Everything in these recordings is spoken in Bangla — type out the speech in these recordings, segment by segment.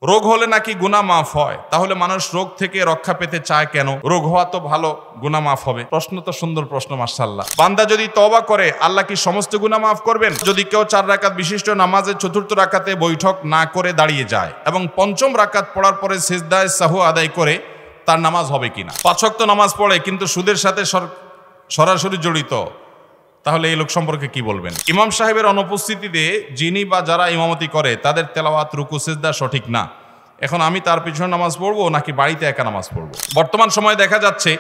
রোগ হলে নাকি গুনাহ মাফ হয়, তাহলে মানুষ রোগ থেকে রক্ষা পেতে চায় কেন? রোগ হওয়া তো ভালো, গুনাহ মাফ হবে। প্রশ্ন তো সুন্দর প্রশ্ন, মাশাআল্লাহ। বান্দা যদি তওবা করে আল্লাহ কি সমস্ত গুনাহ মাফ করবেন? যদি কেউ 4 রাকাত বিশিষ্ট নামাজের চতুর্থ রাকাতে বৈঠক না করে দাঁড়িয়ে যায় এবং পঞ্চম রাকাত পড়ার পরে সিজদায়ে সাহু আদায় করে, তার নামাজ হবে কিনা? 5 ওয়াক্ত নামাজ পড়ে কিন্তু সুদের সাথে সরাসরি জড়িত, তাহলে এই লোক সম্পর্কে কি বলবেন? ইমাম সাহেবের অনুপস্থিতিতে যিনি বা যারা ইমামতি করে তাদের তেলাওয়াত, রুকু, সিজদা সঠিক না। এখন আমি তার পিছনে নামাজ পড়বো নাকি বাড়িতে একা নামাজ পড়বো? বর্তমান সময়ে দেখা যাচ্ছে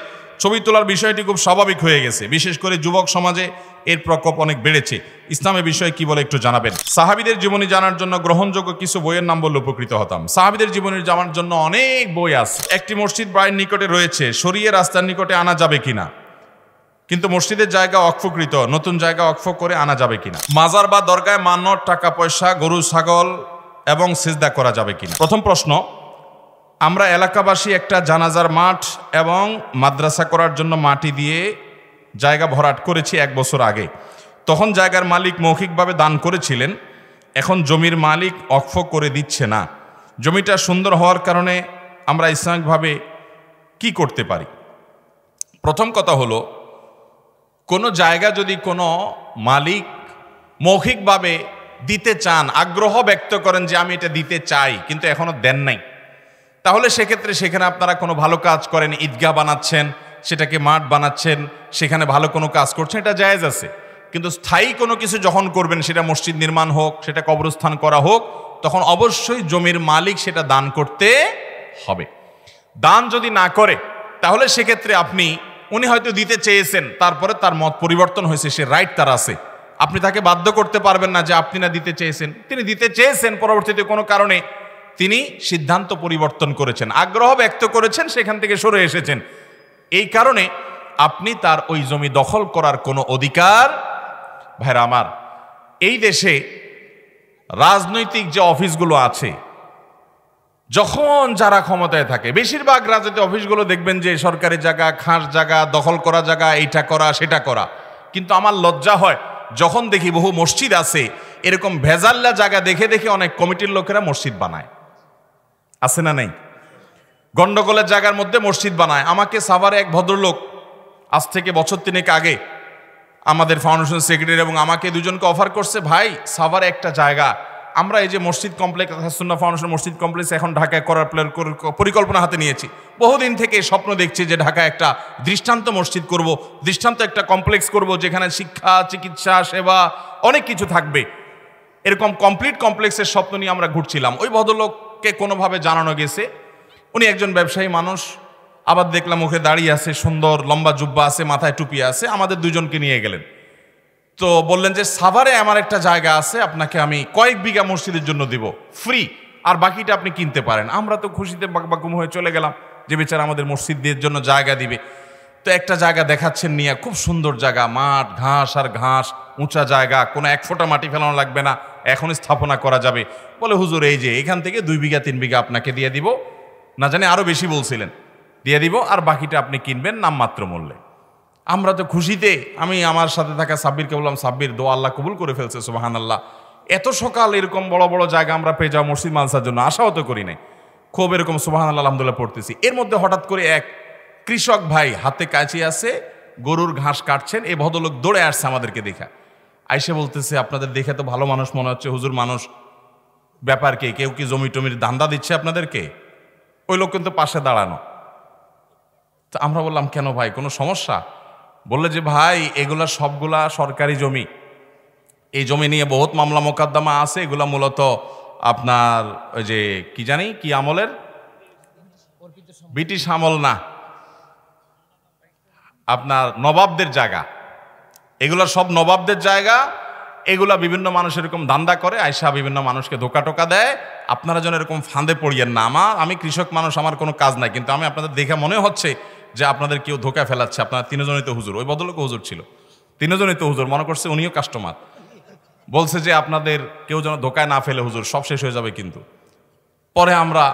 ছবি তোলার বিষয়টি খুব স্বাভাবিক হয়ে গেছে, বিশেষ করে যুবক সমাজে এর প্রকোপ অনেক বেড়েছে। ইসলামের বিষয়ে কি বলে একটু জানাবেন? সাহাবীদের জীবনী জানার জন্য গ্রহণযোগ্য কিছু বইয়ের নাম বললে উপকৃত হতাম। সাহাবীদের জীবনী জানার জন্য অনেক বই আছে। একটি মসজিদ বাড়ির নিকটে রয়েছে, সরিয়ে রাস্তার নিকটে আনা যাবে কিনা? কিন্তু মসজিদের জায়গা অক্ফকৃত, নতুন জায়গা অক্ফ করে আনা যাবে কিনা? মাজার বা দরগায় মানত, টাকা পয়সা, গরু ছাগল এবং সিজদা করা যাবে কিনা? প্রথম প্রশ্ন, আমরা এলাকাবাসী একটা জানাজার মাঠ এবং মাদ্রাসা করার জন্য মাটি দিয়ে জায়গা ভরাট করেছি 1 বছর আগে। তখন জায়গার মালিক মৌখিকভাবে দান করেছিলেন, এখন জমির মালিক অক্ফ করে দিচ্ছে না। জমিটা সুন্দর হওয়ার কারণে আমরা ইসলামিকভাবে কি করতে পারি? প্রথম কথা হলো, কোনো জায়গা যদি কোনো মালিক মৌখিকভাবে দিতে চান, আগ্রহ ব্যক্ত করেন যে আমি এটা দিতে চাই, কিন্তু এখনো দেন নাই, তাহলে সেক্ষেত্রে সেখানে আপনারা কোনো ভালো কাজ করেন, ঈদগাহ বানাচ্ছেন, সেটাকে মাঠ বানাচ্ছেন, সেখানে ভালো কোনো কাজ করছেন, এটা জায়েজ আছে। কিন্তু স্থায়ী কোনো কিছু যখন করবেন, সেটা মসজিদ নির্মাণ হোক, সেটা কবরস্থান করা হোক, তখন অবশ্যই জমির মালিক সেটা দান করতে হবে। দান যদি না করে, তাহলে সেক্ষেত্রে উনি হয়তো দিতে চেয়েছেন, তারপরে তার মত পরিবর্তন হয়েছে, সে রাইট তার আছে, আপনি তাকে বাধ্য করতে পারবেন না যে আপনি না দিতে চেয়েছেন। তিনি দিতে চেয়েছেন, পরবর্তীতে কোনো কারণে তিনি সিদ্ধান্ত পরিবর্তন করেছেন, আগ্রহ ব্যক্ত করেছেন, সেখান থেকে সরে এসেছেন। এই কারণে আপনি তার ওই জমি দখল করার কোনো অধিকার, ভাইরা আমার, এই দেশে রাজনৈতিক যে অফিসগুলো আছে, যখন যারা ক্ষমতায় থাকে, বেশিরভাগ রাজনৈতিক অফিসগুলো দেখবেন যে সরকারি জায়গা, খাস জায়গা, দখল করা জায়গা, এইটা করা সেটা করা। কিন্তু আমার লজ্জা হয় যখন দেখি বহু মসজিদ আছে, এরকম ভেজাল্লা জায়গা দেখে দেখে অনেক কমিটির লোকেরা মসজিদ বানায়, আছে না নেই? গন্ডগোলের জায়গার মধ্যে মসজিদ বানায়। আমাকে সাভারে এক ভদ্রলোক আজ থেকে বছর 3 আগে আমাদের ফাউন্ডেশন সেক্রেটারি এবং আমাকে দুজনকে অফার করছে, ভাই সাভারে একটা জায়গা, আমরা এই যে মসজিদ কমপ্লেক্স, সুন্নাহ ফাউন্ডেশন মসজিদ কমপ্লেক্স এখন ঢাকায় করার পরিকল্পনা হাতে নিয়েছি। বহুদিন থেকে স্বপ্ন দেখছি যে ঢাকায় একটা দৃষ্টান্ত মসজিদ করব, দৃষ্টান্ত একটা কমপ্লেক্স করব, যেখানে শিক্ষা, চিকিৎসা, সেবা অনেক কিছু থাকবে। এরকম কমপ্লিট কমপ্লেক্সের স্বপ্ন নিয়ে আমরা ঘুরছিলাম। ওই ভদ্রলোককে কোনোভাবে জানানো গেছে, উনি একজন ব্যবসায়ী মানুষ, আবার দেখলাম মুখে দাঁড়িয়ে আছে, সুন্দর লম্বা জুব্বা আছে, মাথায় টুপি আছে, আমাদের দুজনকে নিয়ে গেলেন। তো বললেন যে সাভারে আমার একটা জায়গা আছে, আপনাকে আমি কয়েক বিঘা মসজিদের জন্য দিব ফ্রি, আর বাকিটা আপনি কিনতে পারেন। আমরা তো খুশিতে বাকবাকুম হয়ে চলে গেলাম যে বেচারা আমাদের মসজিদের জন্য জায়গা দিবে। তো একটা জায়গা দেখাচ্ছেন নিয়ে, খুব সুন্দর জায়গা, মাঠ, ঘাস আর ঘাস, উঁচা জায়গা, কোনো 1 ফোঁটা মাটি ফেলানো লাগবে না, এখনই স্থাপনা করা যাবে। বলে হুজুর এই যে এখান থেকে 2 বিঘা 3 বিঘা আপনাকে দিয়ে দিব, না জানি আরো বেশি বলছিলেন, দিয়ে দিব, আর বাকিটা আপনি কিনবেন নামমাত্র মূল্যে। আমরা তো খুশিতে, আমি আমার সাথে থাকা সাব্বিরকে বললাম, সাব্বির দোয়া আল্লাহ কবুল করে ফেলছে, সুবহানাল্লাহ। এত সকাল এরকম বড় বড় জায়গা আমরা পেয়ে যাওয়া মসজিদ মালসার জন্য আশাও তো করি নাই। খুব এরকম সুবহানাল্লাহ আলহামদুলিল্লাহ পড়তেছি। এর মধ্যে হঠাৎ করে এক কৃষক ভাই হাতে কাঁচি আছে, গরুর ঘাস কাটছেন, এই ভদ্রলোক দৌড়ে আসছে আমাদেরকে দেখা, আইসে বলতেছে, আপনাদের দেখে তো ভালো মানুষ মনে হচ্ছে, হুজুর মানুষ, ব্যাপার কি, কেউ কি জমি টমির ধান্দা দিচ্ছে আপনাদেরকে? ওই লোক কিন্তু পাশে দাঁড়ানো। তো আমরা বললাম, কেন ভাই, কোনো সমস্যা? বললে যে ভাই এগুলা সবগুলা সরকারি জমি, এই জমি নিয়ে বহুত মামলা মোকদ্দমা আছে, এগুলা মূলত আপনার ওই যে কি জানি কি আমলের, ব্রিটিশ আমল না, আপনার নবাবদের জায়গা, এগুলা সব নবাবদের জায়গা। এগুলা বিভিন্ন মানুষ এরকম ধান্দা করে, আয়সা বিভিন্ন মানুষকে ধোকা টোকা দেয়, আপনারা যেন এরকম ফাঁদে পড়িয়েন না। আমি কৃষক মানুষ, আমার কোনো কাজ নাই, কিন্তু আমি আপনাদের দেখে মনে হচ্ছে যে আপনাদের কেউ ধোকা ফেলাচ্ছে। আপনারা 3 জনই তো হুজুর, ওই বদলকে হুজুর ছিল, 3 জনই তো হুজুর, মনে করছে উনিও কাস্টমার। বলছে যে আপনাদের কেউ যেন ধোকায় না ফেলে হুজুর, সব শেষ হয়ে যাবে। কিন্তু পরে আমরা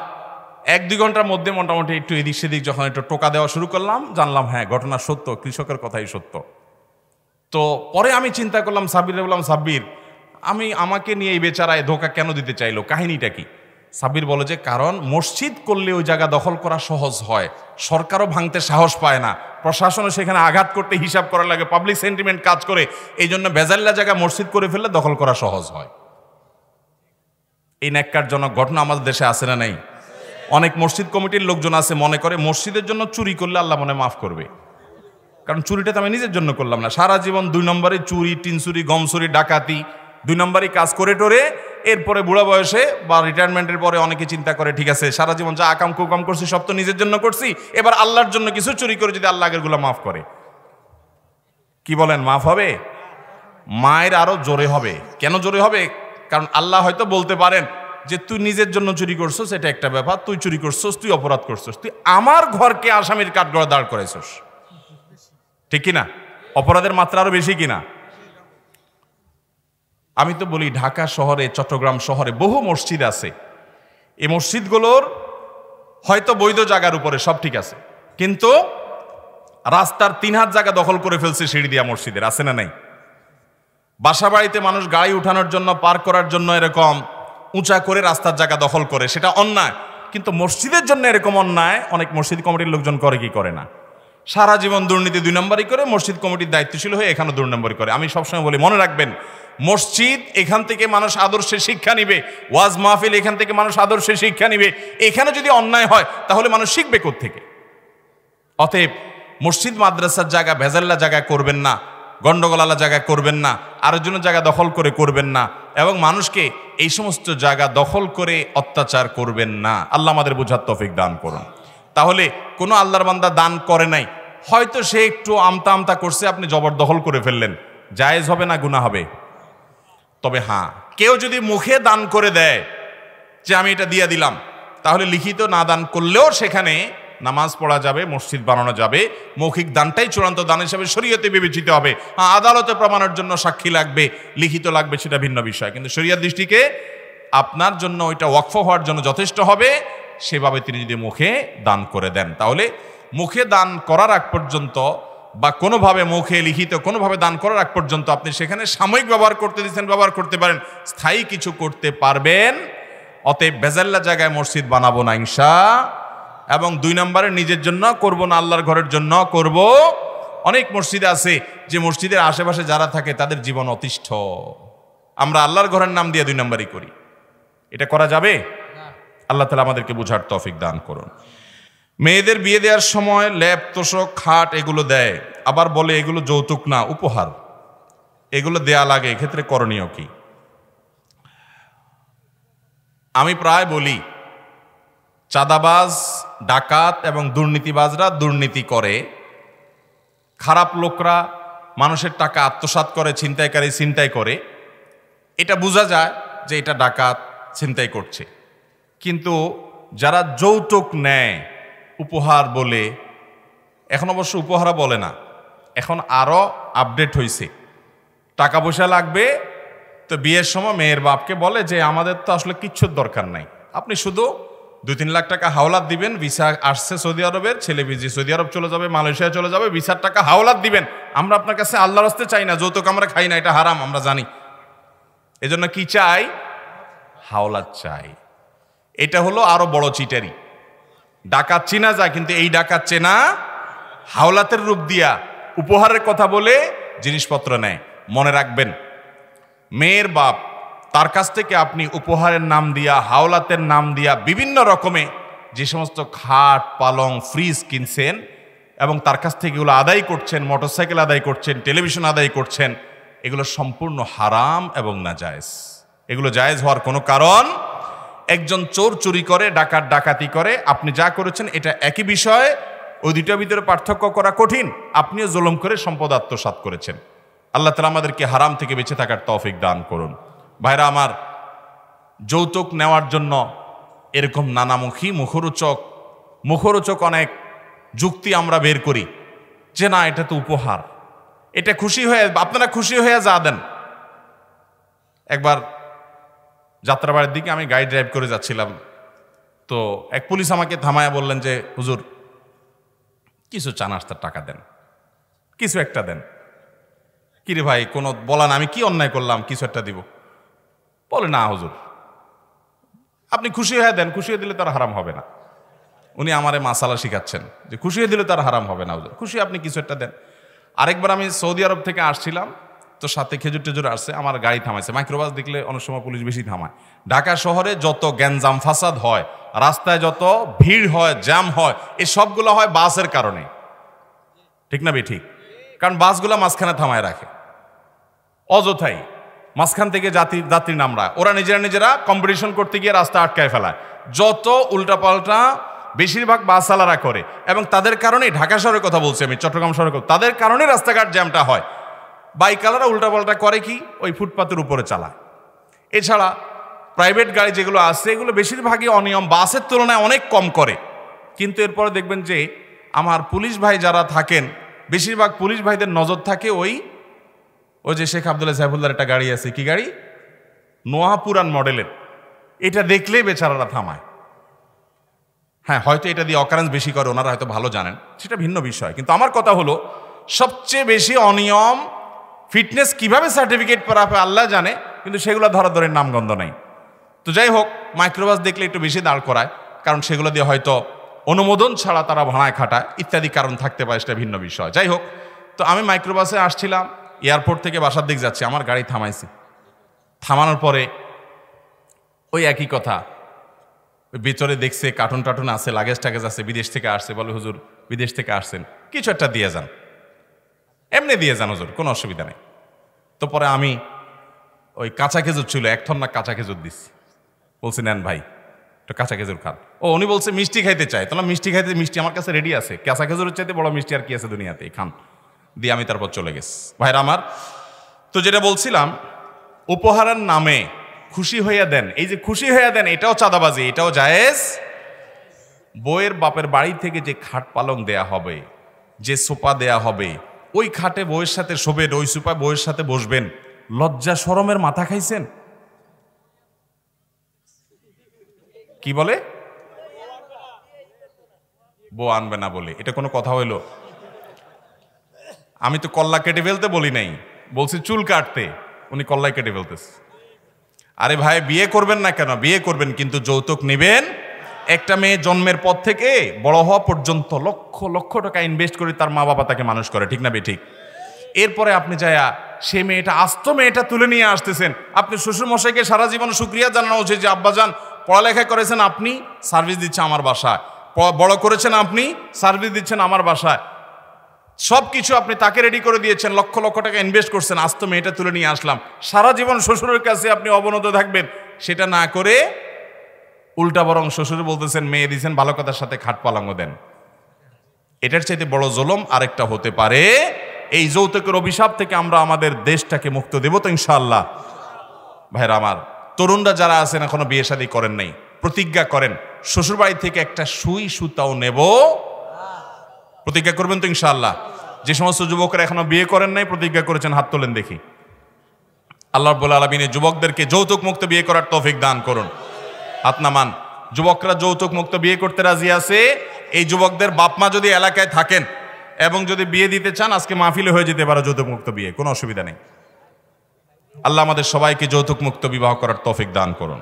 1-2 ঘন্টার মধ্যে মোটামুটি একটু এদিক সেদিক যখন একটু টোকা দেওয়া শুরু করলাম, জানলাম হ্যাঁ ঘটনা সত্য, কৃষকের কথাই সত্য। তো পরে আমি চিন্তা করলাম, সাব্বির বললাম, সাব্বির আমাকে নিয়ে এই বেচারায় ধোকা কেন দিতে চাইলো, কাহিনীটা কি? সাব্বির বলে যে কারণ মসজিদ করলে ওই জায়গা দখল করা সহজ হয়, সরকারও ভাঙতে সাহস পায় না, প্রশাসনও সেখানে আঘাত করতে হিসাব করা লাগে, পাবলিক সেন্টিমেন্ট কাজ করে, এই জন্য বেজাল্লা জায়গা মসজিদ করে ফেললে দখল করা সহজ হয়। এই ন্যাক্কারজনক ঘটনা আমাদের দেশে আছে না নাই? অনেক মসজিদ কমিটির লোকজন আছে মনে করে মসজিদের জন্য চুরি করলে আল্লাহ মনে মাফ করবে, কারণ চুরিটা তো আমি নিজের জন্য করলাম না, সারা জীবন 2 নম্বরে চুরি, টিন চুরি, গম চুরি, ডাকাতি, 2 নম্বরই কাজ করে টোরে এরপরে বুড়া বয়সে বা রিটায়ারমেন্টের পরে অনেকে চিন্তা করে ঠিক আছে সারা জীবন যা আকাম কুকাম করছি সব তো নিজের জন্য করছি, এবার আল্লাহর জন্য কিছু চুরি করে যদি আল্লাহ আগেরগুলো মাফ করে, কি বলেন মাফ হবে? মায়ের আরো জোরে হবে। কেন জোরে হবে? কারণ আল্লাহ হয়তো বলতে পারেন যে তুই নিজের জন্য চুরি করছস এটা একটা ব্যাপার, তুই চুরি করছস, তুই অপরাধ করছস, তুই আমার ঘরকে আসামির কাঠগড়ায় দাঁড় করাইছস, ঠিক কিনা? অপরাধের মাত্রা আরো বেশি কিনা? আমি তো বলি ঢাকা শহরে, চট্টগ্রাম শহরে বহু মসজিদ আছে, এই মসজিদগুলোর হয়তো বৈধ জায়গার উপরে সব ঠিক আছে, কিন্তু রাস্তার 3 হাত জায়গা দখল করে ফেলছে সিঁড়ি দিয়া মসজিদের, আছে না নাই? বাসা বাড়িতে মানুষ গাড়ি উঠানোর জন্য, পার্ক করার জন্য এরকম উঁচা করে রাস্তার জায়গা দখল করে, সেটা অন্যায়। কিন্তু মসজিদের জন্য এরকম অন্যায় অনেক মসজিদ কমিটির লোকজন করে কি করে না? সারা জীবন দুর্নীতি 2 নম্বরই করে, মসজিদ কমিটির দায়িত্বশীল হয়ে এখানে 2 নম্বরই করে। আমি সবসময় বলি মনে রাখবেন, মসজিদ এখান থেকে মানুষ আদর্শের শিক্ষা নিবে, ওয়াজ মাহফিল এখান থেকে মানুষ আদর্শের শিক্ষা নিবে, এখানে যদি অন্যায় হয় তাহলে মানুষ শিখবে কোত্থেকে? অতএব মসজিদ মাদ্রাসার জায়গা ভেজাল্লা জায়গায় করবেন না, গন্ডগোলালা জায়গায় করবেন না, আরেকজনের জায়গা দখল করে করবেন না, এবং মানুষকে এই সমস্ত জায়গা দখল করে অত্যাচার করবেন না। আল্লাহ আমাদের বোঝার তৌফিক দান করুন। তাহলে কোনো আল্লাহর বান্দা দান করে নাই, হয়তো সে একটু আমতা আমতা করছে, আপনি জবরদখল করে ফেললেন, জায়েজ হবে না গুনাহ হবে? তবে হ্যাঁ, কেউ যদি মুখে দান করে দেয় যে আমি এটা দিয়ে দিলাম, তাহলে লিখিত না দান করলেও সেখানে নামাজ পড়া যাবে, মসজিদ বানানো যাবে, মৌখিক দানটাই চূড়ান্ত দান হিসাবে শরীয়তে বিবেচিত হবে। হ্যাঁ, আদালতে প্রমাণের জন্য সাক্ষী লাগবে, লিখিত লাগবে, সেটা ভিন্ন বিষয়, কিন্তু শরীয়ত দৃষ্টিকে আপনার জন্য ওইটা ওয়াকফ হওয়ার জন্য যথেষ্ট হবে, সেভাবে তিনি যদি মুখে দান করে দেন। তাহলে মুখে দান করার আগ পর্যন্ত বা কোনোভাবে মুখে লিখিত কোনোভাবে দান করার আগ পর্যন্ত আপনি সেখানে সাময়িক ব্যবহার করতে দিচ্ছেন, ব্যবহার করতে পারেন, স্থায়ী কিছু করতে পারবেন। অতএব বেজাল্লা জায়গায় মসজিদ বানাবো না এবং 2 নম্বরে নিজের জন্য করব না, আল্লাহর ঘরের জন্য করব। অনেক মসজিদ আছে যে মসজিদের আশেপাশে যারা থাকে তাদের জীবন অতিষ্ঠ, আমরা আল্লাহর ঘরের নাম দিয়ে 2 নম্বরই করি, এটা করা যাবে? আল্লাহ তাআলা আমাদেরকে বুঝার তৌফিক দান করুন। মেয়েদের বিয়ে দেওয়ার সময় ল্যাপ, তোষক, খাট এগুলো দেয়, আবার বলে এগুলো যৌতুক না উপহার, এগুলো দেয়া লাগে, এক্ষেত্রে করণীয় কি? আমি প্রায় বলি চাঁদাবাজ, ডাকাত এবং দুর্নীতিবাজরা দুর্নীতি করে, খারাপ লোকরা মানুষের টাকা আত্মসাৎ করে, ছিনতাইকারী ছিনতাই করে, এটা বোঝা যায় যে এটা ডাকাত ছিনতাই করছে। কিন্তু যারা যৌতুক নেয় উপহার বলে, এখন অবশ্য উপহারা বলে না, এখন আরো আপডেট হয়েছে, টাকা পয়সা লাগবে তো বিয়ের সময় মেয়ের বাপকে বলে যে আমাদের তো আসলে কিচ্ছুর দরকার নাই, আপনি শুধু 2-3 লাখ টাকা হাওলাত দিবেন, ভিসা আসছে সৌদি আরবের, ছেলে বিজি সৌদি আরব চলে যাবে, মালয়েশিয়া চলে যাবে, ভিসার টাকা হাওলাত দিবেন, আমরা আপনার কাছে আল্লাহর রাস্তে চাই না, যৌতুক আমরা খাই না, এটা হারাম আমরা জানি, এজন্য কি চাই? হাওলাত চাই। এটা হলো আরো বড় চিটারি। ডাকাত চেনা যায়, কিন্তু এই ডাকাত চেনা হাওলাতের রূপ দিয়া উপহারের কথা বলে জিনিসপত্র নেয়। মনে রাখবেন, মেয়ের বাপ তার কাছ থেকে আপনি উপহারের নাম দিয়া, হাওলাতের নাম দিয়া বিভিন্ন রকমে যে সমস্ত খাট, পালং, ফ্রিজ কিনছেন এবং তার কাছ থেকে এগুলো আদায় করছেন, মোটরসাইকেল আদায় করছেন, টেলিভিশন আদায় করছেন, এগুলো সম্পূর্ণ হারাম এবং নাজায়েজ। এগুলো জায়েজ হওয়ার কোনো কারণ, একজন চোর চুরি করে, ডাকাত ডাকাতি করে, আপনি যা করেছেন এটা একই বিষয়, ওই দুইটার ভিতরে পার্থক্য করা কঠিন। আপনিও জুলুম করে সম্পদ আত্মসাৎ করেছেন। আল্লাহ তাআলা আমাদেরকে হারাম থেকে বেঁচে থাকার তৌফিক দান করুন। ভাইরা আমার, যৌতুক নেওয়ার জন্য এরকম নানামুখী মুখরোচক অনেক যুক্তি আমরা বের করি যে না এটা তো উপহার, এটা খুশি হয়ে আপনারা খুশি হয়ে যা দেন। একবার যাত্রাবাড়ির দিকে আমি গাড়ি ড্রাইভ করে যাচ্ছিলাম, তো এক পুলিশ আমাকে থামায়া বললেন যে হুজুর কিছু চা নাস্তার টাকা দেন, কিছু একটা দেন। কিরে ভাই, কোনো বলা না, আমি কি অন্যায় করলাম, কিছু একটা দিব? বলে না হুজুর আপনি খুশি হয়ে দেন, খুশি হয়ে দিলে তার হারাম হবে না। উনি আমারে মাসালা শিখাচ্ছেন যে খুশি হয়ে দিলে তার হারাম হবে না, খুশি আপনি কিছু একটা দেন। আরেকবার আমি সৌদি আরব থেকে আসছিলাম, তো সাথে খেজুর টেজুর আসছে, আমার গাড়ি থামাইছে। মাইক্রোবাস দেখলে অনেক সময় পুলিশ বেশি থামায়। ঢাকা শহরে যত গ্যাঞ্জাম ফাসাদ হয়, রাস্তায় যত ভিড় হয়, জ্যাম হয়, এই সবগুলো হয় বাসের কারণে, ঠিক না ঠিক? কারণ বাসগুলো মাঝখানে থামায় রাখে অযথাই, মাঝখান থেকে যাত্রী নামরা, ওরা নিজেরা কম্পিটিশন করতে গিয়ে রাস্তা আটকায় ফেলায়। যত উল্টাপাল্টা বেশিরভাগ বাসওয়ালারা করে, এবং তাদের কারণেই, ঢাকা শহরের কথা বলছি আমি, চট্টগ্রাম শহরের কথা, তাদের কারণেই রাস্তাঘাট জ্যামটা হয়। বাইকওয়ালারা উল্টাপাল্টা করে কি, ওই ফুটপাতের উপরে চালায়। এছাড়া প্রাইভেট গাড়ি যেগুলো আছে এগুলো বেশিরভাগই অনিয়ম, বাসের তুলনায় অনেক কম করে। কিন্তু এরপরে দেখবেন যে আমার পুলিশ ভাই যারা থাকেন, বেশিরভাগ পুলিশ ভাইদের নজর থাকে ওই যে শেখ আব্দুল্লাহ সাইফুল্লাহর একটা গাড়ি আছে, কি গাড়ি, নোয়া পুরান মডেলের, এটা দেখলেই বেচারারা থামায়। হ্যাঁ, হয়তো এটা দিয়ে অকারেন্স বেশি করে, ওনারা হয়তো ভালো জানেন, সেটা ভিন্ন বিষয়। কিন্তু আমার কথা হলো, সবচেয়ে বেশি অনিয়ম, ফিটনেস কিভাবে সার্টিফিকেট করা হবে আল্লাহ জানে, কিন্তু সেগুলো ধরাধরের নামগন্ধ নাই। তো যাই হোক, মাইক্রোবাস দেখলে একটু বেশি দাঁড় করায়, কারণ সেগুলো দিয়ে হয়তো অনুমোদন ছাড়া তারা ভাড়ায় খাটায়, ইত্যাদি কারণ থাকতে পারে, সেটা ভিন্ন বিষয়। যাই হোক, তো আমি মাইক্রোবাসে আসছিলাম, এয়ারপোর্ট থেকে বাসার দিক যাচ্ছি, আমার গাড়ি থামাইছি। থামানোর পরে ওই একই কথা, ওই ভিতরে দেখছে কার্টুন টার্টুন আছে, লাগেজ টাগেজ আছে, বিদেশ থেকে আসছে, বলে হুজুর বিদেশ থেকে আসছেন, কিছু একটা দিয়ে যান, এমনি দিয়ে যান হুজুর, কোনো অসুবিধা নেই। তো পরে আমি ওই কাঁচা খেজুর ছিল, 1 টন না কাঁচা খেজুর দিচ্ছি, বলছি নেন ভাই একটু কাঁচা খেজুর খান। উনি বলছে মিষ্টি খাইতে চায়, তাহলে মিষ্টি খাইতে, মিষ্টি আমার কাছে রেডি আছে, কাঁচা খেজুরের চাইতে বড় মিষ্টি আর কি আছে দুনিয়াতে, খান। দিয়ে আমি তারপর চলে গেছি। ভাইরা আমার, তো যেটা বলছিলাম, উপহারের নামে খুশি হইয়া দেন, এই যে খুশি হইয়া দেন, এটাও চাঁদাবাজি, এটাও জায়েজ। বউয়ের বাপের বাড়ি থেকে যে খাট পালং দেয়া হবে, যে সোফা দেয়া হবে, ওই খাটে বউয়ের সাথে শোবেন, ওই সোফায় বউয়ের সাথে বসবেন, লজ্জা শরমের মাথা খাইছেন? কি বলে? বউ আনবে না বলে, এটা কোনো কথা হইল? আমি তো কল্লা কেটে ফেলতে বলি নাই, বলছি চুল কাটতে, উনি কল্লাই কেটে ফেলতেছে। আরে ভাই, বিয়ে করবেন না কেন? বিয়ে করবেন, কিন্তু যৌতুক নেবেন। একটা মেয়ে জন্মের পর থেকে বড় হওয়া পর্যন্ত লক্ষ লক্ষ টাকা ইনভেস্ট করে তার মা বাবা তাকে মানুষ করে, ঠিক না ঠিক? এরপরে আপনি যায়া সে মেয়েটা, আস্ত মেয়েটা তুলে নিয়ে আসতেছেন। আপনি শ্বশুর মশাইকে সারা জীবন শুকরিয়া জানানো উচিত যে আব্বাজান পড়ালেখা করেছেন আপনি, সার্ভিস দিচ্ছে আমার বাসায়, বড় করেছেন আপনি, সার্ভিস দিচ্ছেন আমার বাসায়, সব কিছু আপনি তাকে রেডি করে দিয়েছেন, লক্ষ লক্ষ টাকা ইনভেস্ট করছেন, আস্ত মেয়েটা তুলে নিয়ে আসলাম। সারা জীবন শ্বশুরের কাছে আপনি অবনত থাকবেন, সেটা না করে উল্টা বরং শ্বশুর বলতেছেন মেয়ে দিয়েছেন, ভালো কথার সাথে খাট পালাঙ্গ দেন। এটার চাইতে বড় জুলুম আরেকটা হতে পারে। এই যৌতুকের অভিশাপ থেকে আমরা আমাদের দেশটাকে মুক্ত দেব তো ইনশাআল্লাহ। ভাইরা আমার, তরুণরা যারা আছেন এখনো বিয়ে শাদী করেন নাই, প্রতিজ্ঞা করেন শ্বশুর বাড়ি থেকে একটা সুই সুতাও নেব। প্রতিজ্ঞা করবেন তো ইনশাআল্লাহ। যে সমস্ত যুবকরা এখনো বিয়ে করেন নাই, প্রতিজ্ঞা করেছেন, হাত তোলেন দেখি। আল্লাহ রাব্বুল আলামিন যুবকদেরকে যৌতুক মুক্ত বিয়ে করার তৌফিক দান করুন। হাত নামান। যুবকরা যৌতুক মুক্ত বিয়ে করতে রাজি আছে। এই যুবকদের বাপ মা যদি এলাকায় থাকেন এবং যদি বিয়ে দিতে চান, আজকে মাহফিলে হয়ে যেতে পারে যৌতুক মুক্ত বিয়ে, কোনো অসুবিধা নেই। আল্লাহ আমাদের সবাইকে যৌতুক মুক্ত বিবাহ করার তৌফিক দান করুন।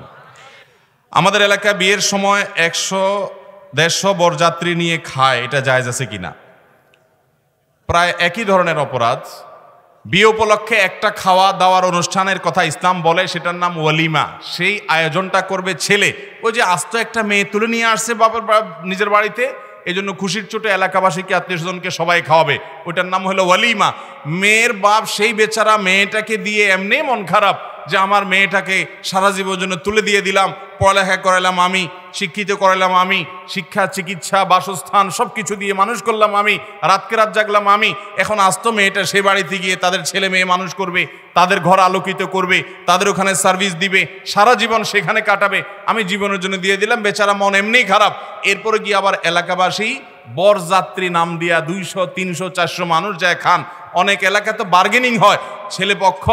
আমাদের এলাকায় বিয়ের সময় 100-150 বরযাত্রী নিয়ে খায়, এটা জায়েজ আছে কিনা? প্রায় একই ধরনের অপরাধ। বিয়ে উপলক্ষে একটা খাওয়া দাওয়ার অনুষ্ঠানের কথা ইসলাম বলে, সেটার নাম ওয়ালিমা। সেই আয়োজনটা করবে ছেলে। ওই যে আস্ত একটা মেয়ে তুলে নিয়ে আসছে বাবার নিজের বাড়িতে, এই জন্য খুশির চোটে এলাকাবাসীকে, আত্মীয় স্বজনকে সবাই খাওয়াবে, ওইটার নাম হলো ওয়ালিমা। মেয়ের বাপ সেই বেচারা মেয়েটাকে দিয়ে এমনি মন খারাপ যে আমার মেয়েটাকে সারা জীবনের জন্য তুলে দিয়ে দিলাম, পড়ালেখা করালাম আমি, শিক্ষিত করালাম আমি, শিক্ষা চিকিৎসা বাসস্থান সব কিছু দিয়ে মানুষ করলাম আমি, রাতকে রাত জাগলাম আমি, এখন আস্ত মেয়েটা সে বাড়িতে গিয়ে তাদের ছেলে মেয়ে মানুষ করবে, তাদের ঘর আলোকিত করবে, তাদের ওখানে সার্ভিস দিবে, সারা জীবন সেখানে কাটাবে, আমি জীবনের জন্য দিয়ে দিলাম, বেচারা মন এমনিই খারাপ। এরপরে গিয়ে আবার এলাকাবাসী বরযাত্রী নাম দিয়া 200, 300, 400 মানুষ যায় খান। অনেক এলাকায় তো বার্গেনিং হয়, ছেলে পক্ষ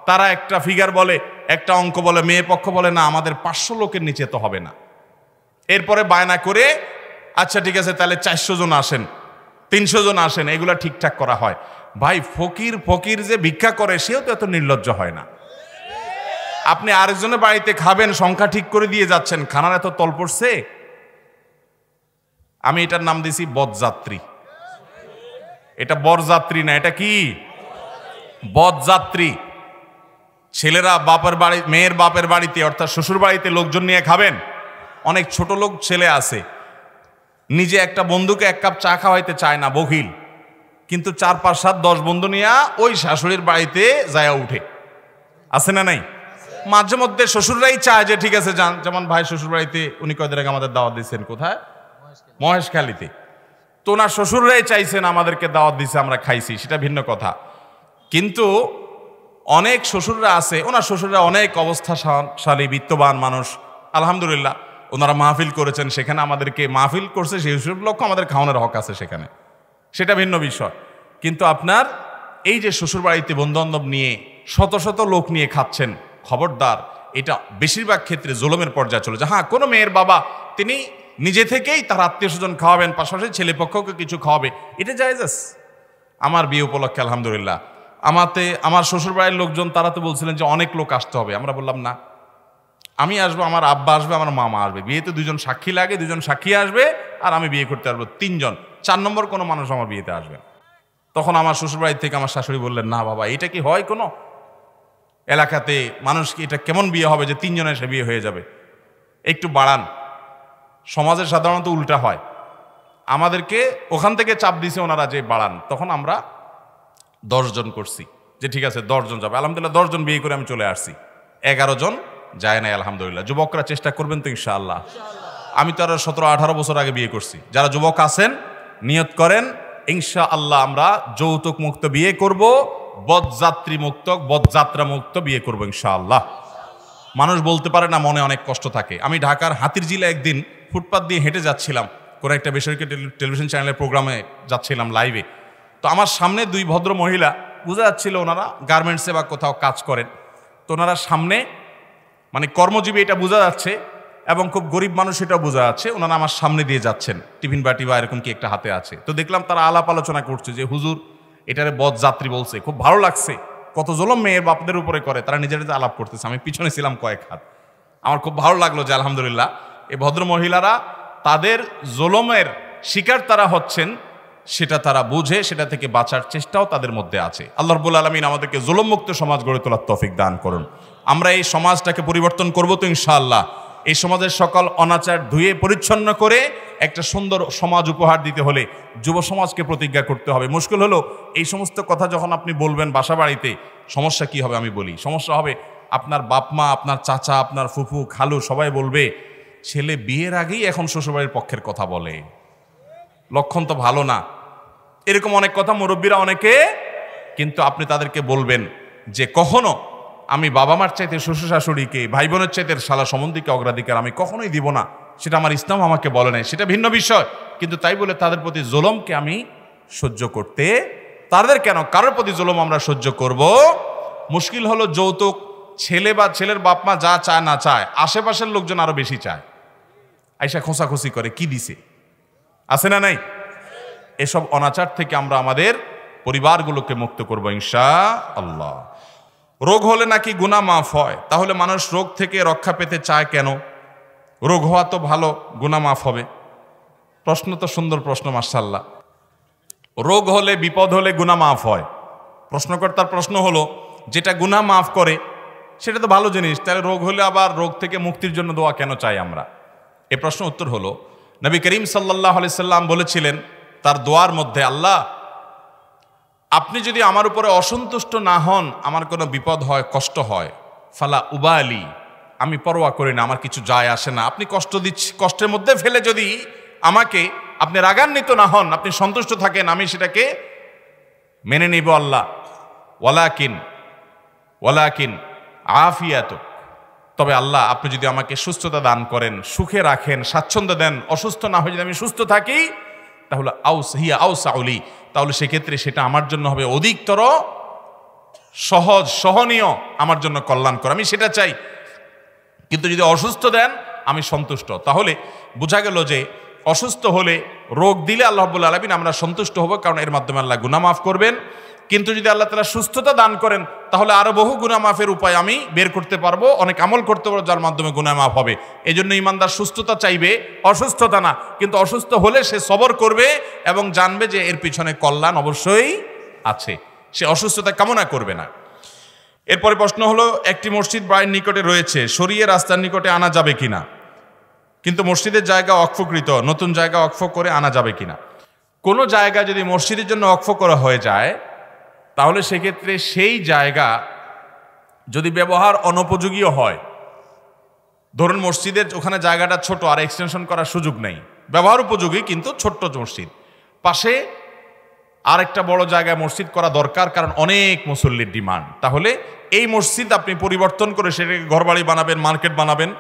তারা একটা ফিগার বলে, একটা অঙ্ক বলে, মেয়ে পক্ষ বলে না আমাদের 500 লোকের নিচে তো হবে না। এরপরে বায়না করে আচ্ছা ঠিক আছে তাহলে 400 জন আসেন, 300 জন আসেন, এগুলা ঠিকঠাক করা হয়। ভাই ফকির যে ভিক্ষা করে সেও তো এত নির্লজ্জ হয় না। আপনি আরেকজনের বাড়িতে খাবেন, সংখ্যা ঠিক করে দিয়ে যাচ্ছেন, খানার এত তল পড়ছে। আমি এটার নাম দিয়েছি বদযাত্রী। এটা বরযাত্রী না, এটা কি? বদযাত্রী। ছেলেরা বাপের বাড়ি, মেয়ের বাপের বাড়িতে অর্থাৎ শ্বশুর বাড়িতে লোকজন নিয়ে খাবেন। অনেক ছোট লোক ছেলে আছে, নিজে একটা বন্ধুকে এক কাপ চা খাওয়াইতে চায় না, বখিল, কিন্তু 4, 5, 7, 10 বন্ধু নিয়ে ওই শাশুড়ির বাড়িতে যায় উঠে। আছে না নাই? মাঝে মধ্যে শ্বশুররাই চায় যে ঠিক আছে যান, যেমন ভাই শ্বশুর বাড়িতে উনি কয়দিন আগে আমাদের দাওয়াত দিয়েছেন, কোথায়? মহেশখালীতে। তো ওনার শ্বশুররাই চাইছেন, আমাদেরকে দাওয়াত দিছে, আমরা খাইছি, সেটা ভিন্ন কথা। কিন্তু অনেক শ্বশুররা আছে, ওনার শ্বশুররা অনেক অবস্থাশালী বিত্তবান মানুষ, আলহামদুলিল্লাহ ওনারা মাহফিল করেছেন, সেখানে আমাদেরকে মাহফিল করছে, সেই লক্ষ্য আমাদের খাওয়ানোর হক আছে সেখানে, সেটা ভিন্ন বিষয়। কিন্তু আপনার এই যে শ্বশুর বাড়িতে বন্ধুবান্ধব নিয়ে শত শত লোক নিয়ে খাচ্ছেন, খবরদার, এটা বেশিরভাগ ক্ষেত্রে জুলুমের পর্যায়ে চলে যায়। হ্যাঁ, কোনো মেয়ের বাবা তিনি নিজে থেকেই তার আত্মীয় স্বজন খাওয়াবেন, পাশাপাশি ছেলে পক্ষকে কিছু খাওয়াবে, এটা জায়েজ আছে। আমার বিয়ে উপলক্ষে আলহামদুলিল্লাহ আমার শ্বশুর বাড়ির লোকজন তারা তো বলছিলেন যে অনেক লোক আসতে হবে। আমরা বললাম না, আমি আসবো, আমার আব্বা আসবে, আমার মামা আসবে, বিয়েতে 2 জন সাক্ষী লাগে, 2 জন সাক্ষী আসবে, আর আমি বিয়ে করতে আসবো 3 জন, 4 নম্বর কোনো মানুষ আমার বিয়েতে আসবে। তখন আমার শ্বশুর বাড়ি থেকে আমার শাশুড়ি বললেন, না বাবা, এটা কি হয় কোনো এলাকাতে? মানুষ কি, এটা কেমন বিয়ে হবে যে 3 জনের এসে বিয়ে হয়ে যাবে? একটু বাড়ান। সমাজে সাধারণত উল্টা হয়, আমাদেরকে ওখান থেকে চাপ দিছে ওনারা যে বাড়ান। তখন আমরা 10 জন করছি, যে ঠিক আছে 10 জন যাবে। আলহামদুলিল্লাহ 10 জন বিয়ে করে আমি চলে আসছি, 11 জন যায় নাই আলহামদুলিল্লাহ। যুবকরা চেষ্টা করবেন তো ইনশাআল্লাহ। আমি তো আরো 17-18 বছর আগে বিয়ে করছি। যারা যুবক আছেন নিয়ত করেন ইনশাআল্লাহ আমরা যৌতুক মুক্ত বিয়ে করব, বদযাত্রী মুক্ত, বদযাত্রা মুক্ত বিয়ে করব ইনশাআল্লাহ। মানুষ বলতে পারে না, মনে অনেক কষ্ট থাকে। আমি ঢাকার হাতিরঝিলে একদিন ফুটপাত দিয়ে হেঁটে যাচ্ছিলাম, কোনো একটা বেসরকারি টেলিভিশন চ্যানেলের প্রোগ্রামে যাচ্ছিলাম লাইভে। তো আমার সামনে 2 ভদ্র মহিলা, বোঝা যাচ্ছিল ওনারা গার্মেন্টসে বা কোথাও কাজ করেন। তো ওনারা সামনে, মানে কর্মজীবী এটা বোঝা যাচ্ছে, এবং খুব গরিব মানুষ এটাও বোঝা যাচ্ছে। ওনারা আমার সামনে দিয়ে যাচ্ছেন, টিফিন বাটি বা এরকম কি একটা হাতে আছে। তো দেখলাম তারা আলাপ আলোচনা করছে যে হুজুর এটারে বদযাত্রী বলছে, খুব ভালো লাগছে, কত জুলুম মেয়ের বাপদের উপরে করে, তারা নিজেরা আলাপ করতেছে। আমি পিছনে ছিলাম কয়েক হাত, আমার খুব ভালো লাগলো যে আলহামদুলিল্লাহ এই ভদ্র মহিলারা তাদের জুলুমের শিকার তারা হচ্ছেন, সেটা তারা বুঝে সেটা থেকে বাঁচার চেষ্টাও তাদের মধ্যে আছে। আল্লাহ রাব্বুল আলামিন আমাদেরকে জুলুম মুক্ত সমাজ গড়ে তোলার তৌফিক দান করুন। আমরা এই সমাজটাকে পরিবর্তন করব তো ইনশাআল্লাহ। এই সমাজের সকল অনাচার ধুয়ে পরিচ্ছন্ন করে একটা সুন্দর সমাজ উপহার দিতে হলে যুব সমাজকে প্রতিজ্ঞা করতে হবে। মুশকিল হলো এই সমস্ত কথা যখন আপনি বলবেন বাসা বাড়িতে, সমস্যা কি হবে আমি বলি। সমস্যা হবে আপনার বাপ মা, আপনার চাচা, আপনার ফুফু, খালু সবাই বলবে ছেলে বিয়ের আগেই এখন শ্বশুরবাড়ির পক্ষের কথা বলে, লক্ষণ তো ভালো না। এরকম অনেক কথা মুরব্বীরা অনেকে, কিন্তু আপনি তাদেরকে বলবেন যে কখনো আমি বাবা মার চাইতে শ্বশুর শাশুড়িকে, ভাই বোনের চাইতে শালা সম্বন্ধীকে অগ্রাধিকার আমি কখনোই দিব না, সেটা আমার ইসলাম আমাকে বলে নাই, সেটা ভিন্ন বিষয়। কিন্তু তাই বলে তাদের প্রতি জুলুমকে আমি সহ্য করতে, তাদের কেন কারোর প্রতি জুলুম আমরা সহ্য করব? মুশকিল হলো যৌতুক ছেলে বা ছেলের বাপ মা যা চায় না চায়, আশেপাশের লোকজন আরো বেশি চায়, আইসা খোঁচাখুচি করে কি দিছে, আছে না নাই? এসব অনাচার থেকে আমরা আমাদের পরিবারগুলোকে মুক্ত করবো ইনশাআল্লাহ। রোগ হলে নাকি গুনাহ মাফ হয়, তাহলে মানুষ রোগ থেকে রক্ষা পেতে চায় কেন? রোগ হওয়া তো ভালো, গুনাহ মাফ হবে। প্রশ্ন তো সুন্দর প্রশ্ন, মাশাআল্লাহ। রোগ হলে, বিপদ হলে গুনাহ মাফ হয়। প্রশ্নকর্তার প্রশ্ন হলো যেটা গুনাহ মাফ করে সেটা তো ভালো জিনিস, তাহলে রোগ হলে আবার রোগ থেকে মুক্তির জন্য দোয়া কেন চাই আমরা? এই প্রশ্ন উত্তর হলো নবী করিম সাল্লাল্লাহু আলাইহি সাল্লাম বলেছিলেন তার দোয়ার মধ্যে, আল্লাহ আপনি যদি আমার উপরে অসন্তুষ্ট না হন, আমার কোনো বিপদ হয়, কষ্ট হয়, ফালা উবালি, আমি পরোয়া করি না, আমার কিছু যায় আসে না। আপনি কষ্ট দিচ্ছি, কষ্টের মধ্যে ফেলে যদি আমাকে আপনি রাগান্বিত না হন, আপনি সন্তুষ্ট থাকেন, আমি সেটাকে মেনে নিব আল্লাহ। ওয়ালাকিন আফিয়াত, তবে আল্লাহ আপনি যদি আমাকে সুস্থতা দান করেন, সুখে রাখেন, স্বাচ্ছন্দ্য দেন, অসুস্থ না হয়ে যদি আমি সুস্থ থাকি, তাহলে আউসাউলি, তাহলে সেক্ষেত্রে সেটা আমার জন্য হবে অধিকতর সহজ, সহনীয়, আমার জন্য কল্যাণকর, আমি সেটা চাই। কিন্তু যদি অসুস্থ দেন আমি সন্তুষ্ট। তাহলে বোঝা গেল যে অসুস্থ হলে, রোগ দিলে আল্লাহ রাব্বুল আলামিন আমরা সন্তুষ্ট হব, কারণ এর মাধ্যমে আল্লাহ গুনাহ মাফ করবেন। কিন্তু যদি আল্লাহ তাআলা সুস্থতা দান করেন তাহলে আরো বহু গুনাহ মাফের উপায় আমি বের করতে পারবো, অনেক আমল করতে পারবো যার মাধ্যমে গুনাহ মাফ হবে। এই জন্য ইমানদার সুস্থতা চাইবে, অসুস্থতা না। কিন্তু অসুস্থ হলে সে সবর করবে এবং জানবে যে এর পিছনে কল্যাণ অবশ্যই আছে, সে অসুস্থতা কামনা করবে না। এরপরে প্রশ্ন হলো, একটি মসজিদ বাড়ির নিকটে রয়েছে, সরিয়ে রাস্তার নিকটে আনা যাবে কিনা, কিন্তু মসজিদের জায়গা অক্ফকৃত, নতুন জায়গা অক্ফ করে আনা যাবে কিনা। কোনো জায়গা যদি মসজিদের জন্য অক্ফ করা হয়ে যায় তাহলে সেক্ষেত্রে সেই জায়গা যদি ব্যবহার অনুপযোগীও হয়, ধরুন মসজিদের ওখানে জায়গাটা ছোট আর এক্সটেনশন করার সুযোগ নেই, ব্যবহার উপযোগী কিন্তু ছোট্ট মসজিদ, পাশে আরেকটা বড় জায়গায় মসজিদ করা দরকার কারণ অনেক মুসল্লির ডিমান্ড, তাহলে এই মসজিদ আপনি পরিবর্তন করে সেটাকে ঘরবাড়ি বানাবেন, মার্কেট বানাবেন,